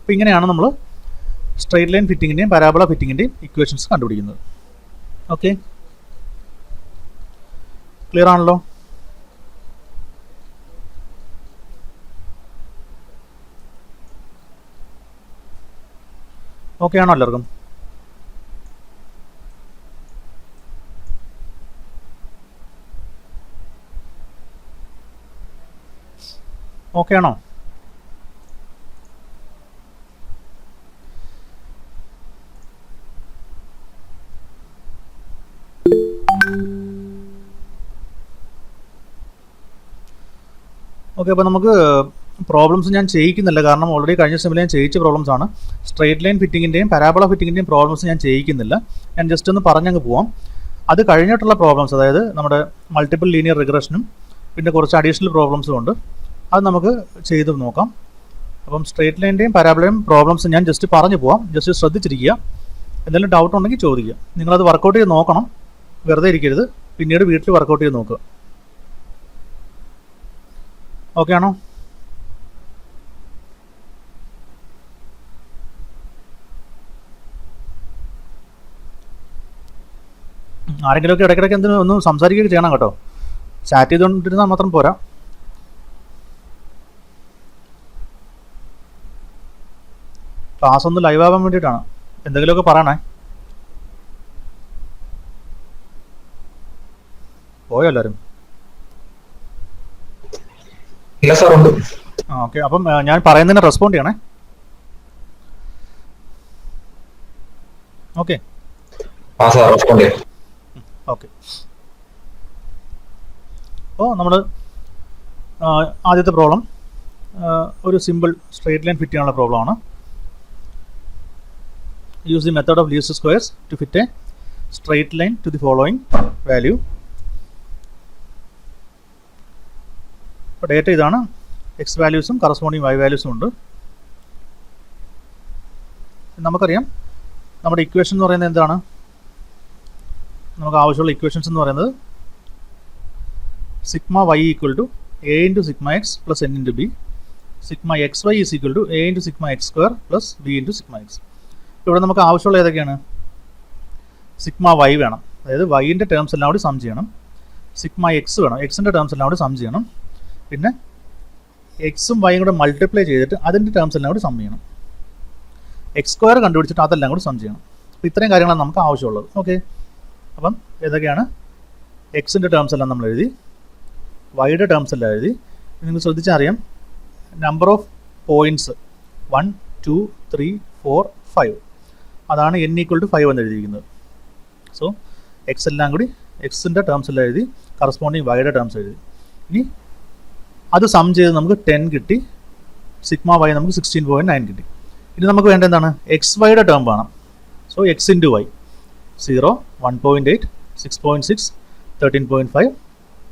അപ്പോൾ ഇങ്ങനെയാണ് നമ്മൾ സ്ട്രേറ്റ് ലൈൻ ഫിറ്റിങ്ങിൻ്റെയും പരാബോള ഫിറ്റിങ്ങിൻ്റെയും ഇക്വേഷൻസ് കണ്ടുപിടിക്കുന്നത്. ഓക്കെ, ക്ലിയർ ആണല്ലോ? ഓക്കെ ആണോ എല്ലാവർക്കും? ഓക്കെ ആണോ? ഓക്കെ, അപ്പോൾ നമുക്ക് പ്രോബ്ലംസ് ഞാൻ ചെയ്യിക്കുന്നില്ല. കാരണം ഓൾറെഡി കഴിഞ്ഞ സെമിൽ ഞാൻ ചെയ്യിച്ച പ്രോബ്ലംസ് ആണ്. സ്ട്രേറ്റ് ലൈൻ ഫിറ്റിങ്ങിൻ്റെയും പാരാബോള ഫിറ്റിങ്ങിൻ്റെയും പ്രോബ്ലംസ് ഞാൻ ചെയ്യിക്കുന്നില്ല. ഞാൻ ജസ്റ്റ് ഒന്ന് പറഞ്ഞങ്ങ് പോവാം. അത് കഴിഞ്ഞിട്ടുള്ള പ്രോബ്ലംസ്, അതായത് നമ്മുടെ മൾട്ടിപ്പിൾ ലീനിയർ റിഗ്രഷനും പിന്നെ കുറച്ച് അഡീഷണൽ പ്രോബ്ലംസും ഉണ്ട്. അത് നമുക്ക് ചെയ്ത് നോക്കാം. അപ്പം സ്ട്രേറ്റ് ലൈൻ്റെയും പാരാബോളയും പ്രോബ്ലംസ് ഞാൻ ജസ്റ്റ് പറഞ്ഞു പോവാം. ജസ്റ്റ് ശ്രദ്ധിച്ചിരിക്കുക. എന്തെങ്കിലും ഡൗട്ട് ഉണ്ടെങ്കിൽ ചോദിക്കുക. നിങ്ങളത് വർക്കൗട്ട് ചെയ്ത് നോക്കണം, വെറുതെ ഇരിക്കരുത്. പിന്നീട് വീട്ടിൽ വർക്കൗട്ട് ചെയ്ത് നോക്കുക. ഓക്കെ ആണോ? ആരെങ്കിലുമൊക്കെ ഇടയ്ക്കിടയ്ക്ക് എന്തിനും ഒന്ന് സംസാരിക്കുകയൊക്കെ ചെയ്യണം കേട്ടോ. ചാറ്റ് ചെയ്തുകൊണ്ടിരുന്നാൽ മാത്രം പോരാ. ക്ലാസ് ഒന്ന് ലൈവ് ആവാൻ വേണ്ടിയിട്ടാണ്. എന്തെങ്കിലുമൊക്കെ പറയണേ. പോയോ എല്ലാവരും? ഇല്ല സാർ, ഉണ്ട്. ഓക്കെ, അപ്പം ഞാൻ പറയുന്നതിന് റെസ്പോണ്ട് ചെയ്യണേ. ഓക്കെ ആ സാർ റെസ്പോണ്ട് ചെയ്യും. ഓക്കെ. അപ്പോൾ നമ്മൾ ആദ്യത്തെ പ്രോബ്ലം ഒരു സിമ്പിൾ സ്ട്രേറ്റ് ലൈൻ ഫിറ്റ് ചെയ്യാനുള്ള പ്രോബ്ലമാണ്. Use the method of least squares to fit a straight line to the following value. ഇപ്പോൾ ഡേറ്റ ഇതാണ്, എക്സ് വാല്യൂസും കറസ്പോണ്ടിങ് വൈ വാല്യൂസും ഉണ്ട്. നമുക്കറിയാം നമ്മുടെ ഇക്വേഷൻ എന്ന് പറയുന്നത് എന്താണ്, നമുക്ക് ആവശ്യമുള്ള ഇക്വേഷൻസ് എന്ന് പറയുന്നത് sigma Y equal to A into sigma X plus N into B, sigma X Y is equal to A into sigma X square plus B into sigma X. ഇവിടെ നമുക്ക് ആവശ്യമുള്ള ഏതൊക്കെയാണ്, സിഗ്മ വൈ വേണം, അതായത് വൈൻ്റെ terms എല്ലാം കൂടി some ചെയ്യണം. Sigma X വേണം, എക്സിൻ്റെ ടേംസ് എല്ലാം കൂടി സം ചെയ്യണം. പിന്നെ എക്സും വൈയും കൂടെ മൾട്ടിപ്ലൈ ചെയ്തിട്ട് അതിൻ്റെ ടേംസ് എല്ലാം കൂടി സം ചെയ്യണം. എക്സ് സ്ക്വയർ കണ്ടുപിടിച്ചിട്ട് അതെല്ലാം കൂടി സം ചെയ്യണം. അപ്പോൾ ഇത്രയും കാര്യങ്ങളാണ് നമുക്ക് ആവശ്യമുള്ളത്. ഓക്കെ, അപ്പം ഏതൊക്കെയാണ്, എക്സിൻ്റെ ടേംസ് എല്ലാം നമ്മൾ എഴുതി, വൈയുടെ ടേംസ് എല്ലാം എഴുതി. നിങ്ങൾ ശ്രദ്ധിച്ചാൽ അറിയാം നമ്പർ ഓഫ് പോയിൻറ്റ്സ് 1 2 3 4 5 അതാണ് n ഈക്വൽ ടു 5 എന്ന് എഴുതിയിരിക്കുന്നത്. സോ എക്സ് എല്ലാം കൂടി എക്സിൻ്റെ ടേംസ് എല്ലാം എഴുതി, കറസ്പോണ്ടിങ് വൈയുടെ ടേംസ് എഴുതി. ഇനി അത് സം ചെയ്ത് നമുക്ക് 10 കിട്ടി, സിഗ്മ വൈ നമുക്ക് 16.9 കിട്ടി. ഇനി നമുക്ക് വേണ്ട എന്താണ്, എക്സ് വൈയുടെ ടേം വേണം. സോ എക്സ് ഇൻറ്റു വൈ 0 1.8 6.6 13.5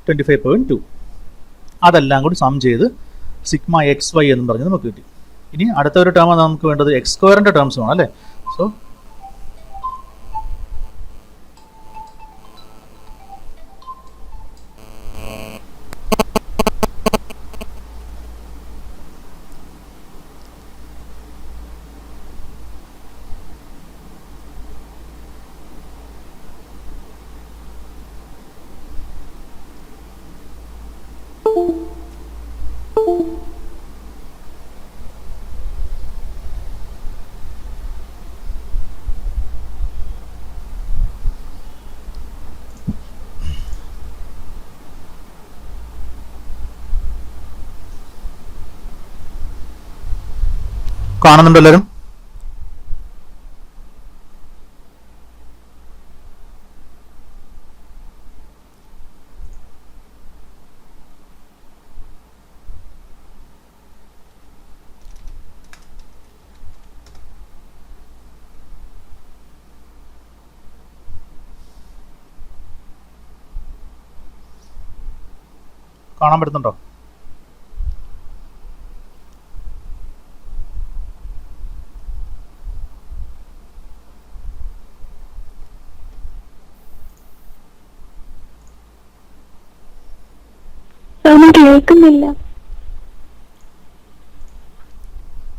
25.2 അതെല്ലാം കൂടി സം ചെയ്ത് സിഗ്മ എക്സ് വൈ എന്ന് പറഞ്ഞ് നമുക്ക് കിട്ടി. ഇനി അടുത്ത ഒരു ടേമാണ് നമുക്ക് വേണ്ടത്, എക്സ് സ്ക്വയറിൻ്റെ ടേംസ് വേണം അല്ലേ. സോ കാണുന്നുണ്ടോ എല്ലാവരും? കാണാൻ പറ്റുന്നുണ്ടോ? കേൾക്കുന്നില്ല.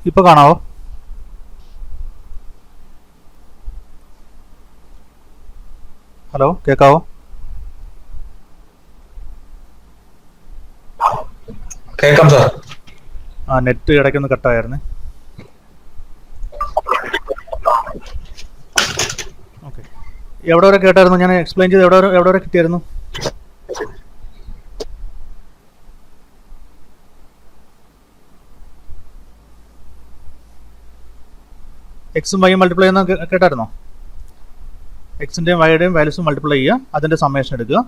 ഇപ്പൊ കാണാവോ? ഹലോ, കേൾക്കാവോ? കേൾക്കാം സാർ. ആ, നെറ്റ് ഇടയ്ക്കൊന്ന് കട്ടായിരുന്നേ. ഓക്കെ, എവിടെ വരെ കേട്ടായിരുന്നു? ഞാൻ എക്സ്പ്ലെയിൻ ചെയ്ത് എവിടെ വരെ കിട്ടിയായിരുന്നു? എക്സും വൈയും മൾട്ടിപ്ലൈ ചെയ്യുന്ന കേട്ടായിരുന്നോ? എക്സിൻ്റെയും വൈയുടെയും വാല്യൂസും മൾട്ടിപ്ലൈ ചെയ്യുക, അതിൻ്റെ സമ്മേഷൻ എടുക്കുക.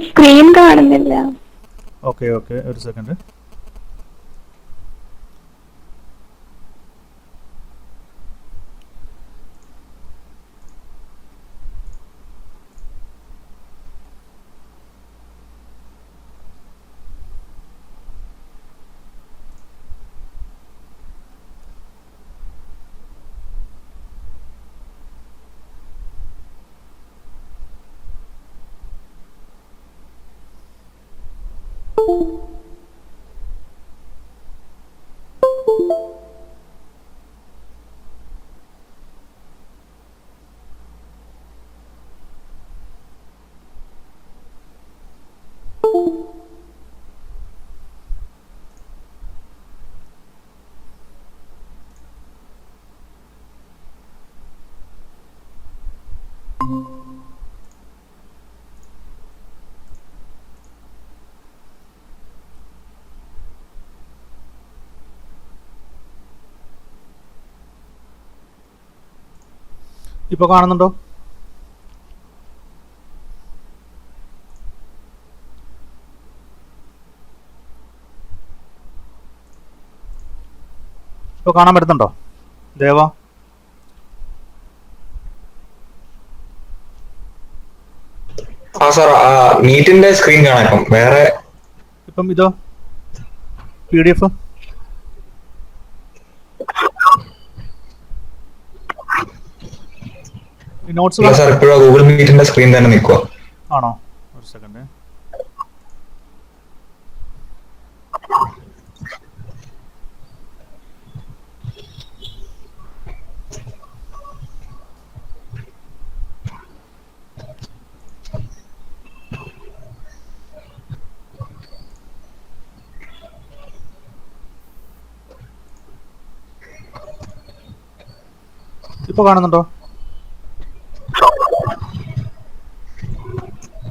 സ്ക്രീൻ കാണുന്നില്ല. ഓക്കെ ഓക്കെ, ഒരു സെക്കൻഡ്. ഇപ്പോൾ കാണുന്നുണ്ടോ? ഇപ്പോൾ കാണാൻ പറ്റുന്നുണ്ടോ ദേവ? ആ സാർ, മീറ്റിന്റെ സ്ക്രീൻ കാണാം. ഇപ്പം വേറെ ഇപ്പം ഇതോ PDF നോട്ട്സ് ഇല്ല സാർ, ഇപ്പോഴും ഗൂഗിൾ മീറ്റിന്റെ സ്ക്രീൻ തന്നെ നിൽക്കുക. ആണോ? ഒരു സെക്കൻഡ്. ഇപ്പൊ കാണുന്നുണ്ടോ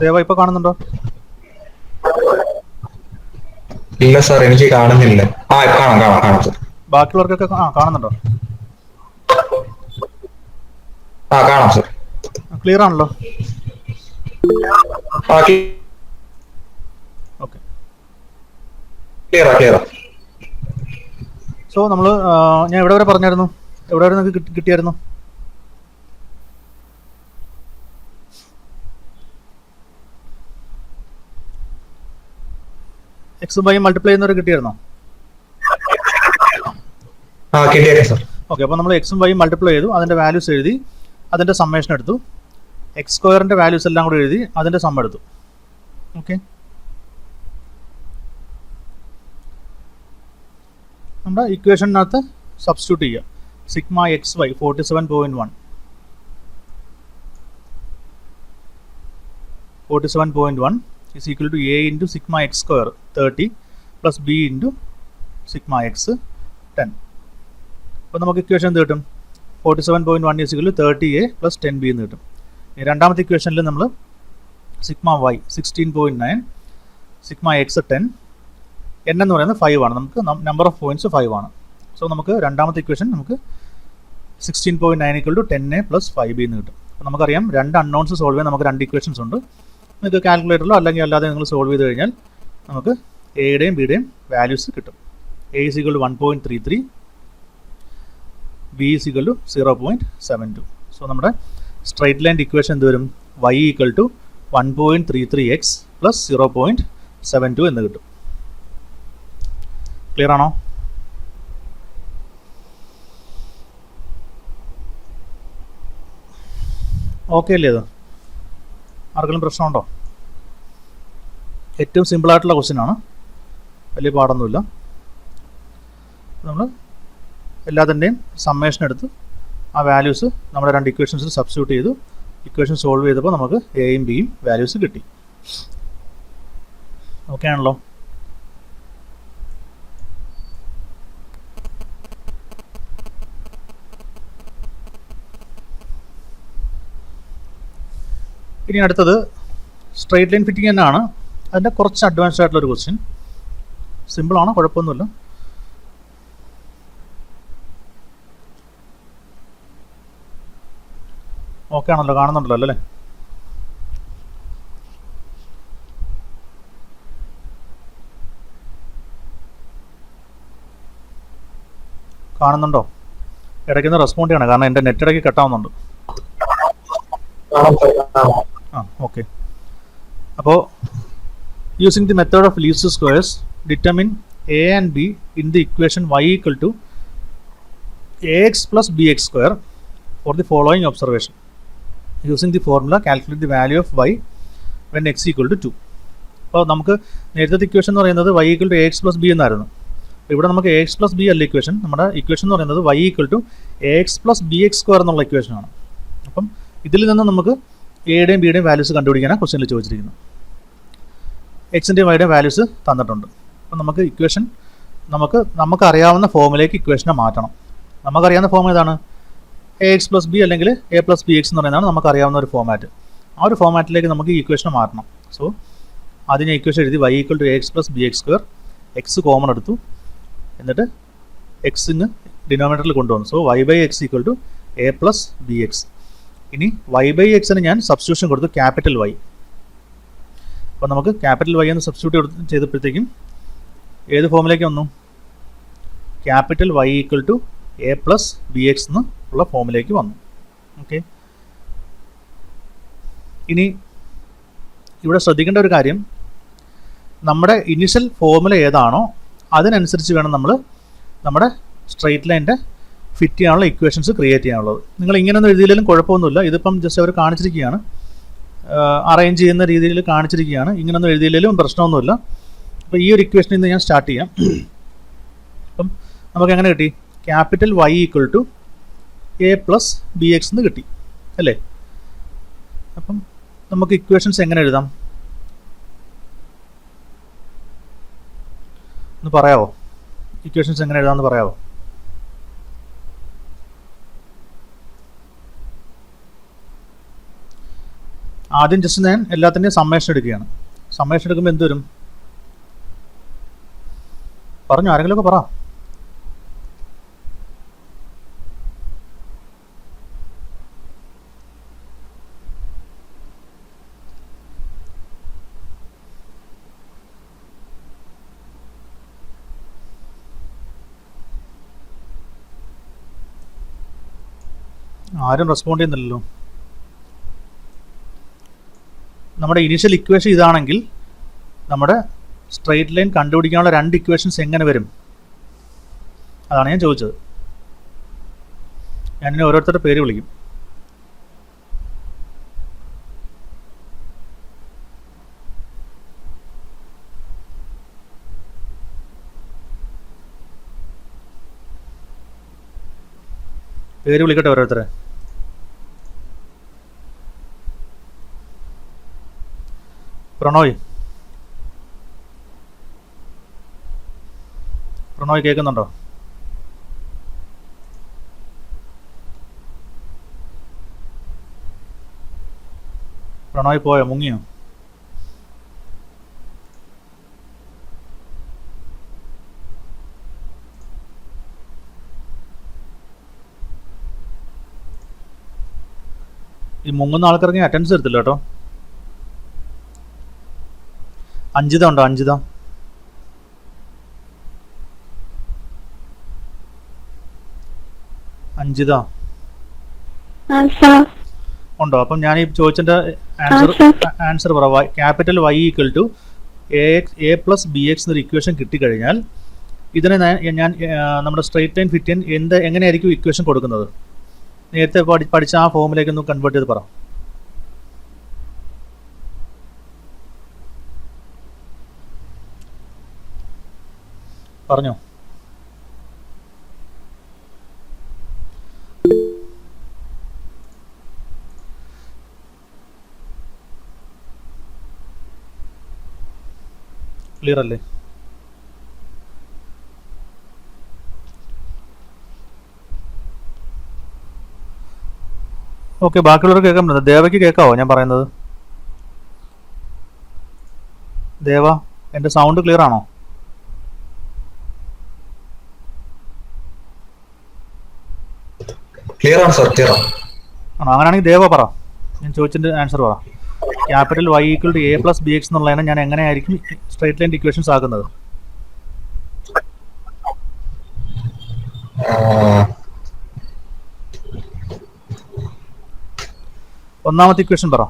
ദേവ? ഇപ്പൊ കാണുന്നുണ്ടോ? ഇല്ല സാർ, എനിക്ക് കാണുന്നില്ല. കാണാം കാണാം കാണാം സാർ. ബാക്കിയുള്ളവർക്കൊക്കെ കാണുന്നുണ്ടോ? കാണാം സാർ. ക്ലിയർ ആണല്ലോ? ഓക്കെ. ക്ലിയറാ. സോ നമ്മൾ ഞാൻ എവിടെ വരെ പറഞ്ഞായിരുന്നു? എവിടെ വരെ നിങ്ങൾക്ക് കിട്ടിയായിരുന്നു? എക്സും വൈയും മൾട്ടിപ്ലൈ ചെയ്യുന്നവരെ കിട്ടിയായിരുന്നോ? ഓക്കെ. അപ്പോൾ നമ്മൾ എക്സും വൈയും മൾട്ടിപ്ലൈ ചെയ്തു, അതിൻ്റെ വാല്യൂസ് എഴുതി, അതിൻ്റെ സമ്മേഷൻ എടുത്തു, എക്സ് സ്ക്വയറിൻ്റെ വാല്യൂസ് എല്ലാം കൂടി എഴുതി, അതിൻ്റെ സം എടുത്തു. ഓക്കെ. നമ്മുടെ ഇക്വേഷനകത്ത് സബ്സ്റ്റിറ്റ്യൂട്ട് ചെയ്യുക. Sigma X Y 47.1 47.1 is equal to a into sigma x square 30 plus b into sigma x 10. അപ്പോൾ നമുക്ക് ഇക്വേഷൻ എന്ത് കിട്ടും? 47.1 is equal to 30a plus 10b എന്ന് കിട്ടും. രണ്ടാമത്തെ ഇക്വേഷനിൽ നമ്മൾ sigma y 16.9, sigma x 10, n എന്ന് പറയുന്നത് 5 ആണ്. നമുക്ക് നമ്പർ ഓഫ് പോയിന്റ്സ് 5 ആണ്. സോ നമുക്ക് രണ്ടാമത്തെ ഇക്വേഷൻ നമുക്ക് 16.9 equal to 10a plus 5b എന്ന് കിട്ടും. അപ്പോൾ നമുക്കറിയാം രണ്ട് അൺനോൺസ് സോൾവ് ചെയ്യാൻ നമുക്ക് രണ്ട് ഇക്വേഷൻസ് ഉണ്ട്. നിങ്ങൾക്ക് കാൽക്കുലേറ്ററിലോ അല്ലെങ്കിൽ അല്ലാതെ നിങ്ങൾ സോൾവ് ചെയ്ത് കഴിഞ്ഞാൽ നമുക്ക് എയുടെയും ബിയുടെയും വാല്യൂസ് കിട്ടും. a is equal to 1.33, b is equal to 0.72. So നമ്മുടെ സ്ട്രൈറ്റ് ലൈൻ ഇക്വേഷൻ എന്ത് വരും? y equal to 1.33x plus 0.72 എന്ന് കിട്ടും. ക്ലിയർ ആണോ? ഓക്കെ അല്ലേ? അത് ആർക്കെങ്കിലും പ്രശ്നമുണ്ടോ? ഏറ്റവും സിമ്പിളായിട്ടുള്ള ക്വസ്റ്റ്യൻ ആണ്, വലിയ പാടൊന്നുമില്ല. നമ്മൾ എല്ലാത്തിൻ്റെയും സമ്മേഷൻ എടുത്ത് ആ വാല്യൂസ് നമ്മുടെ രണ്ട് ഇക്വേഷൻസിൽ സബ്സ്റ്റിറ്റ്യൂട്ട് ചെയ്തു. ഇക്വേഷൻ സോൾവ് ചെയ്തപ്പോൾ നമുക്ക് എയും ബിയും വാല്യൂസ് കിട്ടി. ഓക്കെ ആണല്ലോ? ഇനി അടുത്തത് സ്ട്രെയിറ്റ് ലൈൻ ഫിറ്റിംഗ് തന്നെയാണ്. അതിൻ്റെ കുറച്ച് അഡ്വാൻസ്ഡ് ആയിട്ടുള്ളൊരു ക്വസ്റ്റ്യൻ. സിമ്പിളാണ്, കുഴപ്പമൊന്നുമില്ല. ഓക്കെ ആണല്ലോ? കാണുന്നുണ്ടല്ലോ അല്ലേ? കാണുന്നുണ്ടോ? ഇടയ്ക്കൊന്ന് റെസ്പോണ്ട് ചെയ്യണം, കാരണം എൻ്റെ നെറ്റ് ഇടയ്ക്ക് കട്ടാവുന്നുണ്ട്. ഓക്കെ. അപ്പോൾ using the method of least squares determine A and be in the equation y equal to ax plus bx square for the following observation. Using the formula, calculate the value of y when x equal to 2. അപ്പോൾ നമുക്ക് നേരത്തെ equation എന്ന് പറയുന്നത് y equal to ax plus b എന്നായിരുന്നു. ഇവിടെ നമുക്ക് ax plus b അല്ല equation. നമ്മുടെ ഇക്വേഷൻ എന്ന് പറയുന്നത് y equal to ax plus bx square എന്നുള്ള ഇക്വേഷനാണ്. അപ്പം ഇതിൽ നിന്ന് നമുക്ക് എയുടെയും ബിയുടെയും വാല്യൂസ് കണ്ടുപിടിക്കാനാണ് ക്വസ്റ്റ്യനിൽ ചോദിച്ചിരിക്കുന്നത്. എക്സിൻ്റെയും വൈയുടെയും വാല്യൂസ് തന്നിട്ടുണ്ട്. അപ്പം നമുക്ക് ഇക്വേഷൻ നമുക്ക് അറിയാവുന്ന ഫോമിലേക്ക് ഇക്വേഷനെ മാറ്റണം. നമുക്കറിയാവുന്ന ഫോം ഏതാണ്? ax plus b അല്ലെങ്കിൽ a plus bx എന്ന് പറയുന്നതാണ് നമുക്കറിയാവുന്ന ഒരു ഫോമാറ്റ്. ആ ഒരു ഫോമാറ്റിലേക്ക് നമുക്ക് ഈ ഇക്വേഷനെ മാറ്റണം. സോ അതിന് ഇക്വേഷൻ എഴുതി y equal to ax plus bx square, X common എടുത്തു, എന്നിട്ട് എക്സിന് ഡിനോമിനേറ്ററിൽ കൊണ്ടുവന്നു. So y by x equal to a plus bx. ഇനി വൈ ബൈ എക്സിന് ഞാൻ സബ്സ്റ്റിറ്റ്യൂഷൻ കൊടുത്തു ക്യാപിറ്റൽ വൈ. അപ്പോൾ നമുക്ക് ക്യാപിറ്റൽ വൈ എന്ന് സബ്സ്റ്റിറ്റ്യൂട്ട് ചെയ്തപ്പോഴത്തേക്കും ഏത് ഫോമിലേക്ക് വന്നു? Capital Y equal to A plus B X എന്ന് ഉള്ള ഫോമിലേക്ക് വന്നു. ഓക്കെ, ഇനി ഇവിടെ ശ്രദ്ധിക്കേണ്ട ഒരു കാര്യം, നമ്മുടെ ഇനിഷ്യൽ ഫോർമുല ഏതാണോ അതിനനുസരിച്ച് വേണം നമ്മൾ നമ്മുടെ സ്ട്രെയിറ്റ് ലൈൻ്റെ ഫിറ്റ് ചെയ്യാനുള്ള ഇക്വേഷൻസ് ക്രിയേറ്റ് ചെയ്യാനുള്ളത്. നിങ്ങൾ ഇങ്ങനെയൊന്നും എഴുതിയാലും കുഴപ്പമൊന്നുമില്ല. ഇതിപ്പം ജസ്റ്റ് അവർ കാണിച്ചിരിക്കുകയാണ്, അറേഞ്ച് ചെയ്യുന്ന രീതിയിൽ കാണിച്ചിരിക്കുകയാണ്. ഇങ്ങനെയൊന്നും എഴുതിയില്ലെങ്കിലും പ്രശ്നമൊന്നുമില്ല. അപ്പോൾ ഈ ഒരു ഇക്വേഷനിൽ നിന്ന് ഞാൻ സ്റ്റാർട്ട് ചെയ്യാം. അപ്പം നമുക്ക് എങ്ങനെ കിട്ടി? Capital Y equal to A plus B X എന്ന് കിട്ടി അല്ലേ? അപ്പം നമുക്ക് ഇക്വേഷൻസ് എങ്ങനെ എഴുതാം ഒന്ന് പറയാമോ? ഇക്വേഷൻസ് എങ്ങനെ എഴുതാമെന്ന് പറയാമോ? ആദ്യം ജസ്റ്റ് ഞാൻ എല്ലാത്തിൻ്റെയും സമ്മേഷൻ എടുക്കുകയാണ്. സമ്മേഷൻ എടുക്കുമ്പോൾ എന്ത് വരും? പറഞ്ഞു, ആരെങ്കിലുമൊക്കെ പറ. ആരും റെസ്പോണ്ട് ചെയ്യുന്നില്ലല്ലോ. നമ്മുടെ ഇനീഷ്യൽ ഇക്വേഷൻ ഇതാണെങ്കിൽ നമ്മുടെ സ്ട്രെയിറ്റ് ലൈൻ കണ്ടുപിടിക്കാനുള്ള രണ്ട് ഇക്വേഷൻസ് എങ്ങനെ വരും? അതാണ് ഞാൻ ചോദിച്ചത്. ഞാനിനി ഓരോരുത്തരുടെ പേര് വിളിക്കും. പേര് വിളിക്കട്ടെ ഓരോരുത്തരെ. പ്രണോയ്, പ്രണോയ് കേൾക്കുന്നുണ്ടോ? പ്രണോയ് പോയോ? മുങ്ങിയോ? ഈ മുങ്ങുന്ന ആൾക്കാർക്ക് അറ്റൻഡൻസ് എടുത്തില്ല കേട്ടോ. അഞ്ജിത ഉണ്ടോ? അഞ്ജിത അഞ്ജിത ഉണ്ടോ? അപ്പം ഞാൻ ഈ ചോദിച്ചതിൻ്റെ ആൻസർ പറ. Capital Y equal to A plus B X എന്നൊരു ഇക്വേഷൻ കിട്ടിക്കഴിഞ്ഞാൽ ഇതിനെ ഞാൻ നമ്മുടെ സ്ട്രെയിറ്റ് ലൈൻ ഫിറ്റ് ചെയ്യാൻ എങ്ങനെയായിരിക്കും ഇക്വേഷൻ കൊടുക്കുന്നത്? നേരത്തെ പഠിച്ച ആ ഫോമിലേക്ക് ഒന്ന് കൺവേർട്ട് ചെയ്ത് പറ. പറഞ്ഞോ. ക്ലിയർ അല്ലേ? ഓക്കെ, ബാക്കിയുള്ളവർ കേൾക്കാൻ പറ്റുന്നത്. ദേവയ്ക്ക് കേൾക്കാവോ ഞാൻ പറയുന്നത്? ദേവ, എൻ്റെ സൗണ്ട് ക്ലിയർ ആണോ? ക്ലിയർ ആണ് സർ, ക്ലിയർ ആണ്. അങ്ങനെയാണെങ്കിൽ ദേവ പറ, ഞാൻ ചോദിച്ചതിൻ്റെ ആൻസർ പറ. Capital Y equal to A plus B X എന്നുള്ളതിനെ ഞാൻ എങ്ങനെയായിരിക്കും സ്ട്രെയിറ്റ് ലൈൻ ഇക്വേഷൻസ് ആക്കുന്നത്? ഒന്നാമത്തെ ഇക്വേഷൻ പറ.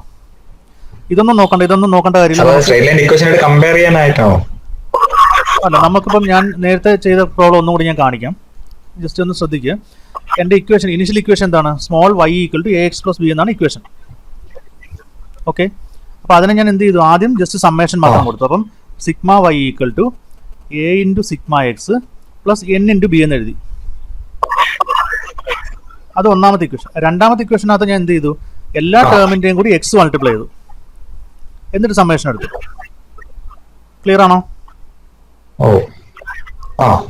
ഇതൊന്നും നോക്കണ്ട കാര്യമില്ല. കമ്പയർ ചെയ്യാനായിട്ടാണോ? അല്ല, നമുക്കിപ്പം ഞാൻ നേരത്തെ ചെയ്ത പ്രോബ്ലം ഒന്നും കൂടി ഞാൻ കാണിക്കാം. ജസ്റ്റ് ഒന്ന് ശ്രദ്ധിക്കുക. എൻ്റെ ഇക്വേഷൻ, ഇനിഷ്യൽ ഇക്വേഷൻ എന്താണ്? Small Y equal to A X plus B എന്നാണ് ഇക്വേഷൻ. ഓക്കെ, അപ്പോൾ അതിനെ ഞാൻ എന്ത് ചെയ്തു? ആദ്യം ജസ്റ്റ് സമ്മേഷൻ മാത്രം കൊടുത്തു. അപ്പം sigma Y equal to A into sigma X plus N into B എന്ന് എഴുതി. അത് ഒന്നാമത്തെ ഇക്വേഷൻ. രണ്ടാമത്തെ ഇക്വേഷനകത്ത് ഞാൻ എന്ത് ചെയ്തു? എല്ലാ ടേമിൻ്റെയും കൂടി എക്സ് മൾട്ടിപ്ലൈ ചെയ്തു, എന്നിട്ട് സമ്മേഷൻ എടുത്തു. ക്ലിയർ ആണോ?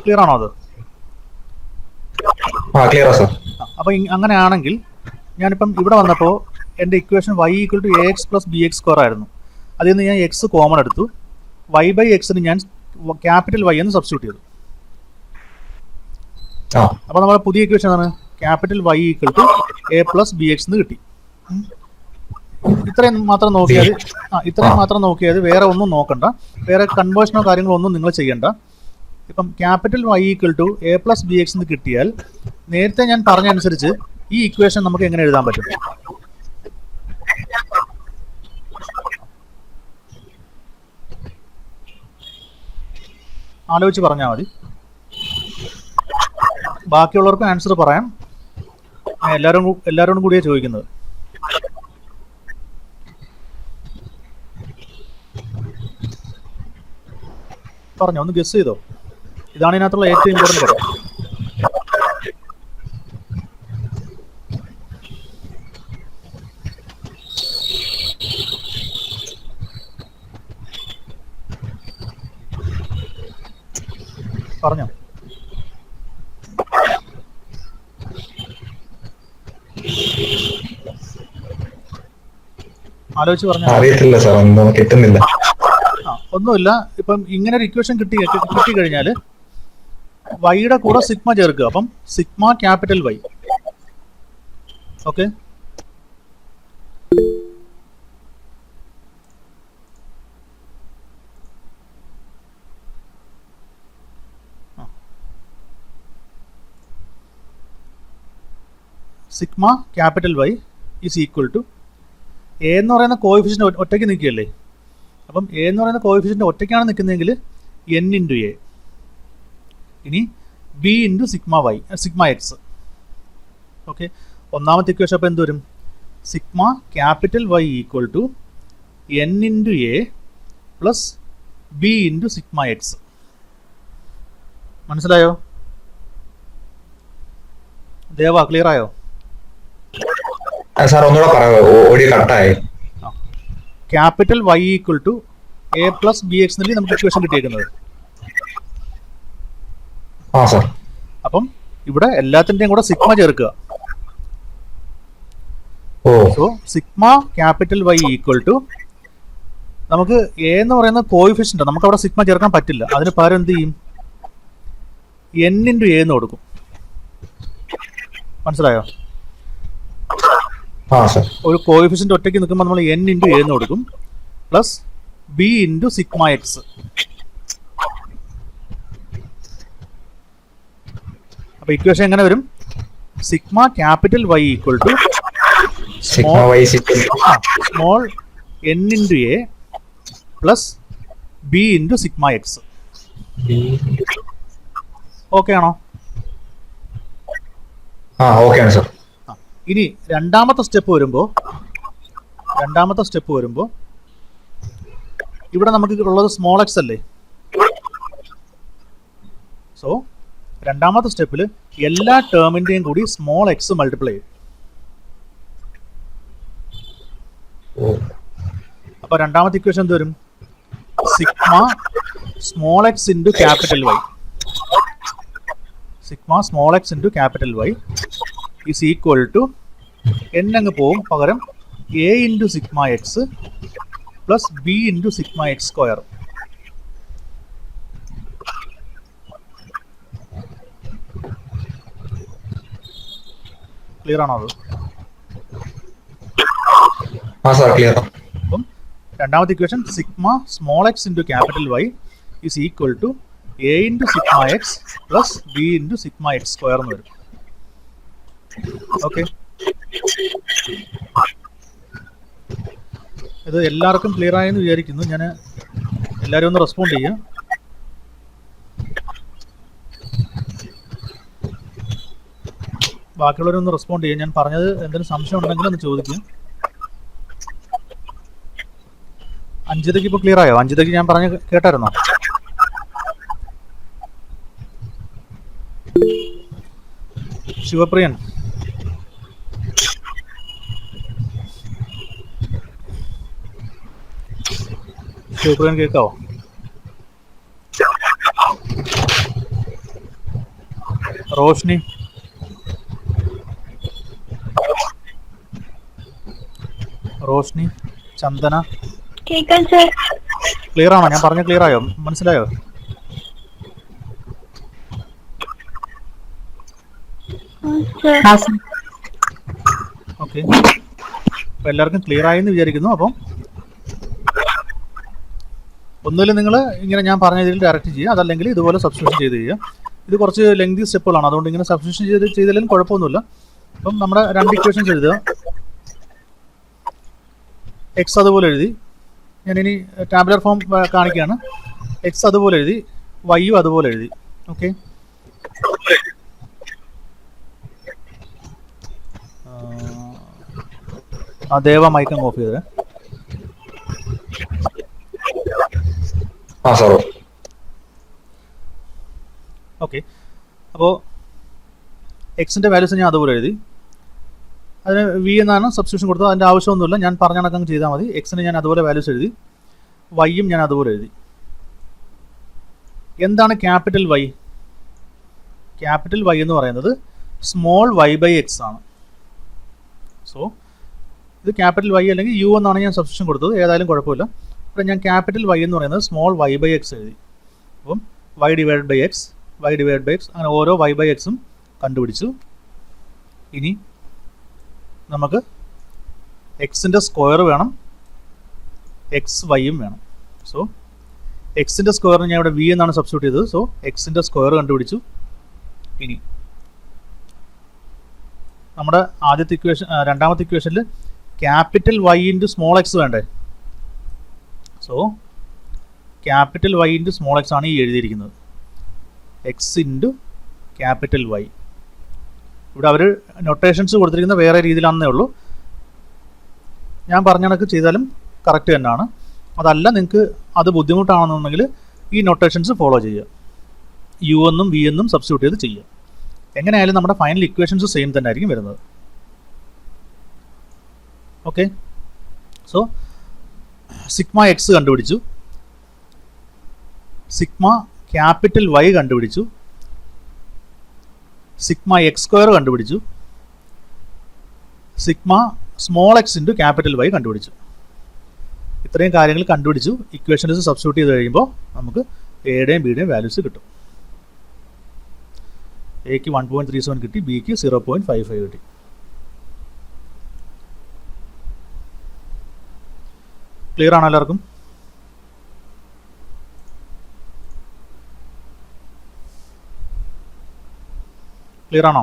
ക്ലിയർ ആണോ അത്? അപ്പൊ അങ്ങനെയാണെങ്കിൽ ഞാനിപ്പം ഇവിടെ വന്നപ്പോൾ എൻ്റെ equation Y equal to A X plus B X square ആയിരുന്നു. അതിൽ നിന്ന് ഞാൻ എക്സ് കോമൺ എടുത്തു. വൈ ബൈ എക്സിന് ഞാൻ ക്യാപിറ്റൽ വൈ എന്ന് സബ്സ്റ്റിറ്റ്യൂട്ട് ചെയ്തു. അപ്പോൾ നമ്മുടെ പുതിയ ഇക്വേഷൻ ആണ് capital Y equal to A plus B X എന്ന് കിട്ടി. ഇത്രയും മാത്രം നോക്കിയാൽ ഇത്രയും മാത്രം നോക്കിയാൽ വേറെ ഒന്നും നോക്കണ്ട, വേറെ കൺവേർഷനോ കാര്യങ്ങളോ ഒന്നും നിങ്ങൾ ചെയ്യണ്ട. ഇപ്പം capital Y equal to A plus B X എന്ന് കിട്ടിയാൽ നേരത്തെ ഞാൻ പറഞ്ഞ അനുസരിച്ച് ഈ ഇക്വേഷൻ നമുക്ക് എങ്ങനെ എഴുതാൻ പറ്റും? ആലോചിച്ച് പറഞ്ഞാൽ മതി. ബാക്കിയുള്ളവർക്ക് ആൻസർ പറയാം. എല്ലാവരോടും കൂടിയാണ് ചോദിക്കുന്നത്. പറഞ്ഞോ, ഒന്ന് ഗസ് ചെയ്തോ. ഇതാണ് ഇതിനകത്തുള്ള ഏറ്റവും ഇമ്പോർട്ടൻറ്റ് കാര്യം. പറഞ്ഞോ. ആലോചിച്ച് പറഞ്ഞോ. അറിയത്തില്ല സാർ, ഒന്നും കിട്ടുന്നില്ല. ഒന്നുമില്ല. ഇപ്പം ഇങ്ങനെ ഒരു ഇക്വേഷൻ കിട്ടിക്കഴിഞ്ഞാൽ വൈയുടെ കൂടെ സിഗ്മ ചേർക്കുക. അപ്പം sigma capital Y. Okay, sigma capital Y is equal to A എന്ന് പറയുന്ന കോഎഫിഷ്യന്റ് ഒറ്റയ്ക്ക് നിൽക്കുകയല്ലേ. അപ്പം എ എന്ന് പറയുന്ന കോഎഫിഷ്യന്റ് ഒറ്റയ്ക്കാണ് നിൽക്കുന്നതെങ്കിൽ എൻ ഇൻറ്റു എ. ഇനി b into sigma y, sigma x. Okay, ഒന്നാമത്തെ ഇക്വേഷൻ അപ്പോൾ എന്ത് വരും? Sigma capital Y equal to n into a plus B into sigma x. മനസ്സിലായോ ദേവ? ക്ലിയർ ആയോ സാർ? ഒന്നുകൂടെ പറയാമോ, ഓഡിയോ കട്ടായി. Capital Y equal to A plus B x എന്നല്ലേ നമുക്ക് ഇക്വേഷൻ കിട്ടിയേക്കുന്നത്. അപ്പം ഇവിടെ എല്ലാത്തിൻ്റെയും കൂടെ സിഗ്മ ചേർക്കുക. So sigma capital Y equal to, നമുക്ക് എ എന്ന് പറയുന്ന കോയിഫിഷ്യന്റ് നമുക്ക് അവിടെ സിഗ്മ ചേർക്കാൻ പറ്റില്ല. അതിന് പകരം എന്ത് ചെയ്യും? എൻ ഇൻറ്റു എ എന്ന് കൊടുക്കും. മനസ്സിലായോ? ഒരു കോയിഫിഷ്യന്റ് ഒറ്റയ്ക്ക് നിൽക്കുമ്പോൾ നമ്മൾ എൻ ഇൻറ്റു എ എന്ന് കൊടുക്കും plus B into sigma x. അപ്പൊ ഇക്വേഷൻ എങ്ങനെ വരും? Sigma capital Y equal to small n into a plus B into sigma x. Okay ആണോ? ഇനി രണ്ടാമത്തെ സ്റ്റെപ്പ് വരുമ്പോൾ ഇവിടെ നമുക്ക് ഉള്ളത് സ്മോൾ എക്സ് അല്ലേ. സോ രണ്ടാമത്തെ സ്റ്റെപ്പിൽ എല്ലാ ടേമിന്റെയും കൂടി സ്മോൾ എക്സ് മൾട്ടിപ്ലൈ ചെയ്യും. അപ്പൊ രണ്ടാമത്തെ ഇക്വേഷൻ എന്ത് വരും? Sigma small x into capital y, sigma small x into capital Y is equal to n അങ്ങ് പോവും, പകരം A into sigma X plus B into sigma X square. Clear ആണോ അത്? അപ്പം രണ്ടാമത്തെ equation sigma small x into capital Y is equal to A into sigma X plus B into sigma X square എന്ന് വരും. Okay, ഇത് എല്ലാവർക്കും clear ആയെന്ന് വിചാരിക്കുന്നു. ഞാൻ എല്ലാവരും ഒന്ന് റെസ്പോണ്ട് ചെയ്യാം. ബാക്കിയുള്ളവരൊന്ന് റെസ്പോണ്ട് ചെയ്യാം. ഞാൻ പറഞ്ഞത് എന്തെങ്കിലും സംശയം ഉണ്ടെങ്കിൽ ഒന്ന് ചോദിക്കും. അഞ്ജിതയ്ക്ക് ഇപ്പോൾ ക്ലിയർ ആയോ? അഞ്ജിതയ്ക്ക് ഞാൻ പറഞ്ഞ് കേട്ടായിരുന്നോ? ശിവപ്രിയൻ, ശിവപ്രിയൻ കേൾക്കാവോ? റോഷ്നി, റോഷ്നി, ചന്ദന, ക്ലിയർ ആണോ? ഞാൻ പറഞ്ഞ ക്ലിയർ ആയോ? മനസ്സിലായോ? ഓക്കെ, അപ്പോൾ എല്ലാവർക്കും ക്ലിയർ ആയി എന്ന് വിചാരിക്കുന്നു. അപ്പം ഒന്നുമില്ല, നിങ്ങൾ ഇങ്ങനെ ഞാൻ പറഞ്ഞ രീതിയിൽ ഡയറക്റ്റ് ചെയ്യുക, അതല്ലെങ്കിൽ ഇതുപോലെ സബ്സ്റ്റിറ്റ്യൂഷൻ ചെയ്ത് ചെയ്യുക. ഇത് കുറച്ച് ലെങ്തി സ്റ്റെപ്പുകളാണ്, അതുകൊണ്ട് ഇങ്ങനെ സബ്സ്റ്റിറ്റ്യൂഷൻ ചെയ്താലും കുഴപ്പമൊന്നുമില്ല. അപ്പം നമ്മുടെ രണ്ട് ഇക്വേഷൻസ് എഴുതുക. എക്സ് അതുപോലെ എഴുതി, ഞാനിനി ടാബുലർ ഫോം കാണിക്കുകയാണ്. എക്സ് അതുപോലെ എഴുതി, വൈയും അതുപോലെ എഴുതി. ഓക്കെ, ആ ദേവ മൈക്കം ഓഫ് ചെയ്തത്. ഓക്കെ, അപ്പോൾ എക്സിൻ്റെ വാല്യൂസ് ഞാൻ അതുപോലെ എഴുതി. അതിന് വി എന്നാണ് സബ്സ്റ്റിറ്റ്യൂഷൻ കൊടുത്തത്, അതിൻ്റെ ആവശ്യമൊന്നുമില്ല, ഞാൻ പറഞ്ഞ കണക്കങ്ങ് ചെയ്താൽ മതി. എക്സിന് ഞാൻ അതുപോലെ വാല്യൂസ് എഴുതി, വൈയും ഞാൻ അതുപോലെ എഴുതി. എന്താണ് ക്യാപിറ്റൽ വൈ? ക്യാപിറ്റൽ വൈ എന്ന് പറയുന്നത് സ്മോൾ വൈ ബൈ എക്സ് ആണ്. സോ ഇത് ക്യാപിറ്റൽ വൈ അല്ലെങ്കിൽ യു എന്നാണ് ഞാൻ സബ്സ്റ്റിറ്റ്യൂഷൻ കൊടുത്തത്, ഏതായാലും കുഴപ്പമില്ല. അപ്പോൾ ഞാൻ ക്യാപിറ്റൽ വൈ എന്ന് പറയുന്നത് സ്മോൾ വൈ ബൈ എക്സ് എഴുതി. അപ്പം y divide by x, y divide by x, അങ്ങനെ ഓരോ വൈ ബൈ എക്സും കണ്ടുപിടിച്ചു. ഇനി നമുക്ക് എക്സിൻ്റെ സ്ക്വയർ വേണം, എക്സ് വൈയും വേണം. സോ എക്സിൻ്റെ സ്ക്വയറിന് ഞാൻ ഇവിടെ വി എന്നാണ് സബ്സ്റ്റിറ്റ്യൂട്ട് ചെയ്തത്. സോ എക്സിൻ്റെ സ്ക്വയർ കണ്ടുപിടിച്ചു. ഇനി നമ്മുടെ ആദ്യത്തെ ഇക്വേഷൻ, രണ്ടാമത്തെ ഇക്വേഷനിൽ capital Y into small x വേണ്ടേ? So capital Y into small x ആണ് ഈ എഴുതിയിരിക്കുന്നത്, എക്സ് ഇൻറ്റു ക്യാപിറ്റൽ വൈ. ഇവിടെ അവർ നൊട്ടേഷൻസ് കൊടുത്തിരിക്കുന്നത് വേറെ രീതിയിലാണെന്നേ ഉള്ളൂ. ഞാൻ പറഞ്ഞ കണക്ക് ചെയ്താലും കറക്റ്റ് തന്നെയാണ്. അതല്ല നിങ്ങൾക്ക് അത് ബുദ്ധിമുട്ടാണെന്നുണ്ടെങ്കിൽ ഈ നൊട്ടേഷൻസ് ഫോളോ ചെയ്യുക, യു എന്നും വി എന്നും സബ്സ്റ്റിറ്റ്യൂട്ട് ചെയ്ത് ചെയ്യുക. എങ്ങനെയായാലും നമ്മുടെ ഫൈനൽ ഇക്വേഷൻസ് സെയിം തന്നെ ആയിരിക്കും വരുന്നത്. ഓക്കെ, സോ സിഗ്മ എക്സ് കണ്ടുപിടിച്ചു, സിഗ്മ ക്യാപിറ്റൽ വൈ കണ്ടുപിടിച്ചു, സിഗ്മ എക്സ് സ്ക്വയർ കണ്ടുപിടിച്ചു, sigma small x into capital y കണ്ടുപിടിച്ചു. ഇത്രയും കാര്യങ്ങൾ കണ്ടുപിടിച്ചു. ഇക്വേഷൻസ് സബ്സ്റ്റിറ്റ്യൂട്ട് ചെയ്ത് കഴിയുമ്പോൾ നമുക്ക് എയുടെയും ബിയുടെയും വാല്യൂസ് കിട്ടും. എക്ക് 1.37 കിട്ടി, ബിക്ക് 0.55 കിട്ടി. ക്ലിയർ ആണോ എല്ലാവർക്കും? ക്ലിയർ ആണോ?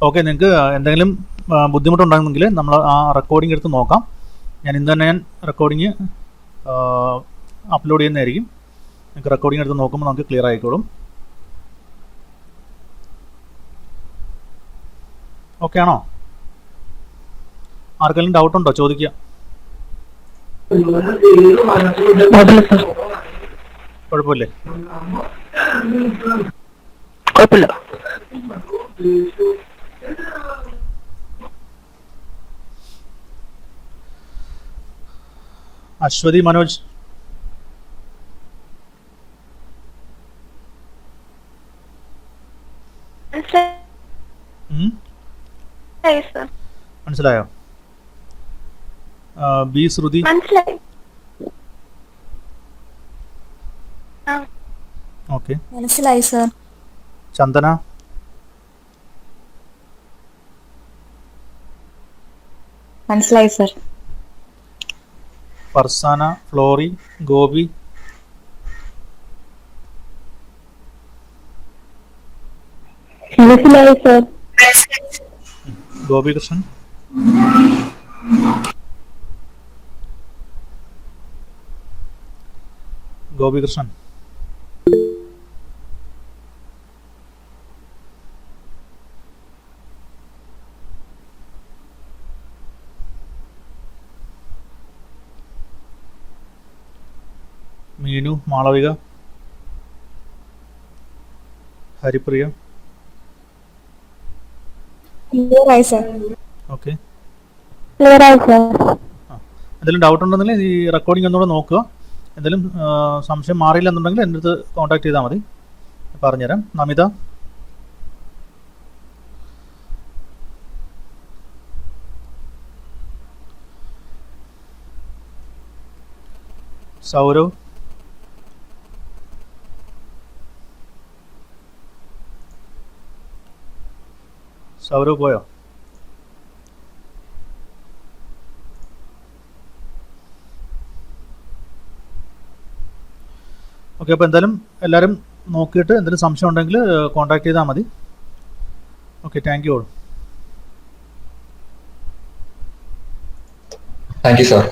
ഓക്കെ, നിങ്ങൾക്ക് എന്തെങ്കിലും ബുദ്ധിമുട്ടുണ്ടെങ്കിൽ നമ്മൾ ആ റെക്കോർഡിംഗ് എടുത്ത് നോക്കാം. ഞാൻ ഇന്ന് തന്നെ റെക്കോർഡിങ് അപ്ലോഡ് ചെയ്യുന്നതായിരിക്കും. നിങ്ങൾക്ക് റെക്കോർഡിംഗ് എടുത്ത് നോക്കുമ്പോൾ നമുക്ക് ക്ലിയർ ആയിക്കോളും. ഓക്കെ ആണോ? ആർക്കെങ്കിലും ഡൗട്ട് ഉണ്ടോ? ചോദിക്കുക. കുഴപ്പമില്ലേ? കുഴപ്പമില്ല. അശ്വതി മനോജ്, മനസ്സിലായോ? ബി ശ്രുതി, ഓക്കെ മനസ്സിലായി സർ. ചന്ദന, മനസ്സിലായി സർ. ഫർസാന, ഫ്ലോറി, ഗോപി, മനസ്സിലായി സർ. ഗോപികൃഷ്ണൻ, ഗോപികൃഷ്ണൻ, മീനു, മാളവിക, ഹരിപ്രിയ, ക്ലിയറായി സർ. ഓക്കെ. ക്ലിയറായി സർ. എന്തെങ്കിലും ഡൗട്ട് ഉണ്ടെങ്കിൽ ഈ റെക്കോർഡിംഗ് ഒന്നുകൂടെ നോക്കുക. എന്തെങ്കിലും സംശയം മാറിയില്ല എന്നുണ്ടെങ്കിൽ എൻ്റെ അടുത്ത് കോൺടാക്ട് ചെയ്താൽ മതി, പറഞ്ഞുതരാം. നമിത, സൗരവ്, സൗരവ് പോയോ? ഓക്കെ, അപ്പോൾ എന്തായാലും എല്ലാവരും നോക്കിയിട്ട് എന്തെങ്കിലും സംശയം ഉണ്ടെങ്കിൽ കോൺടാക്ട് ചെയ്താൽ മതി. Okay, thank you all. Thank you sir.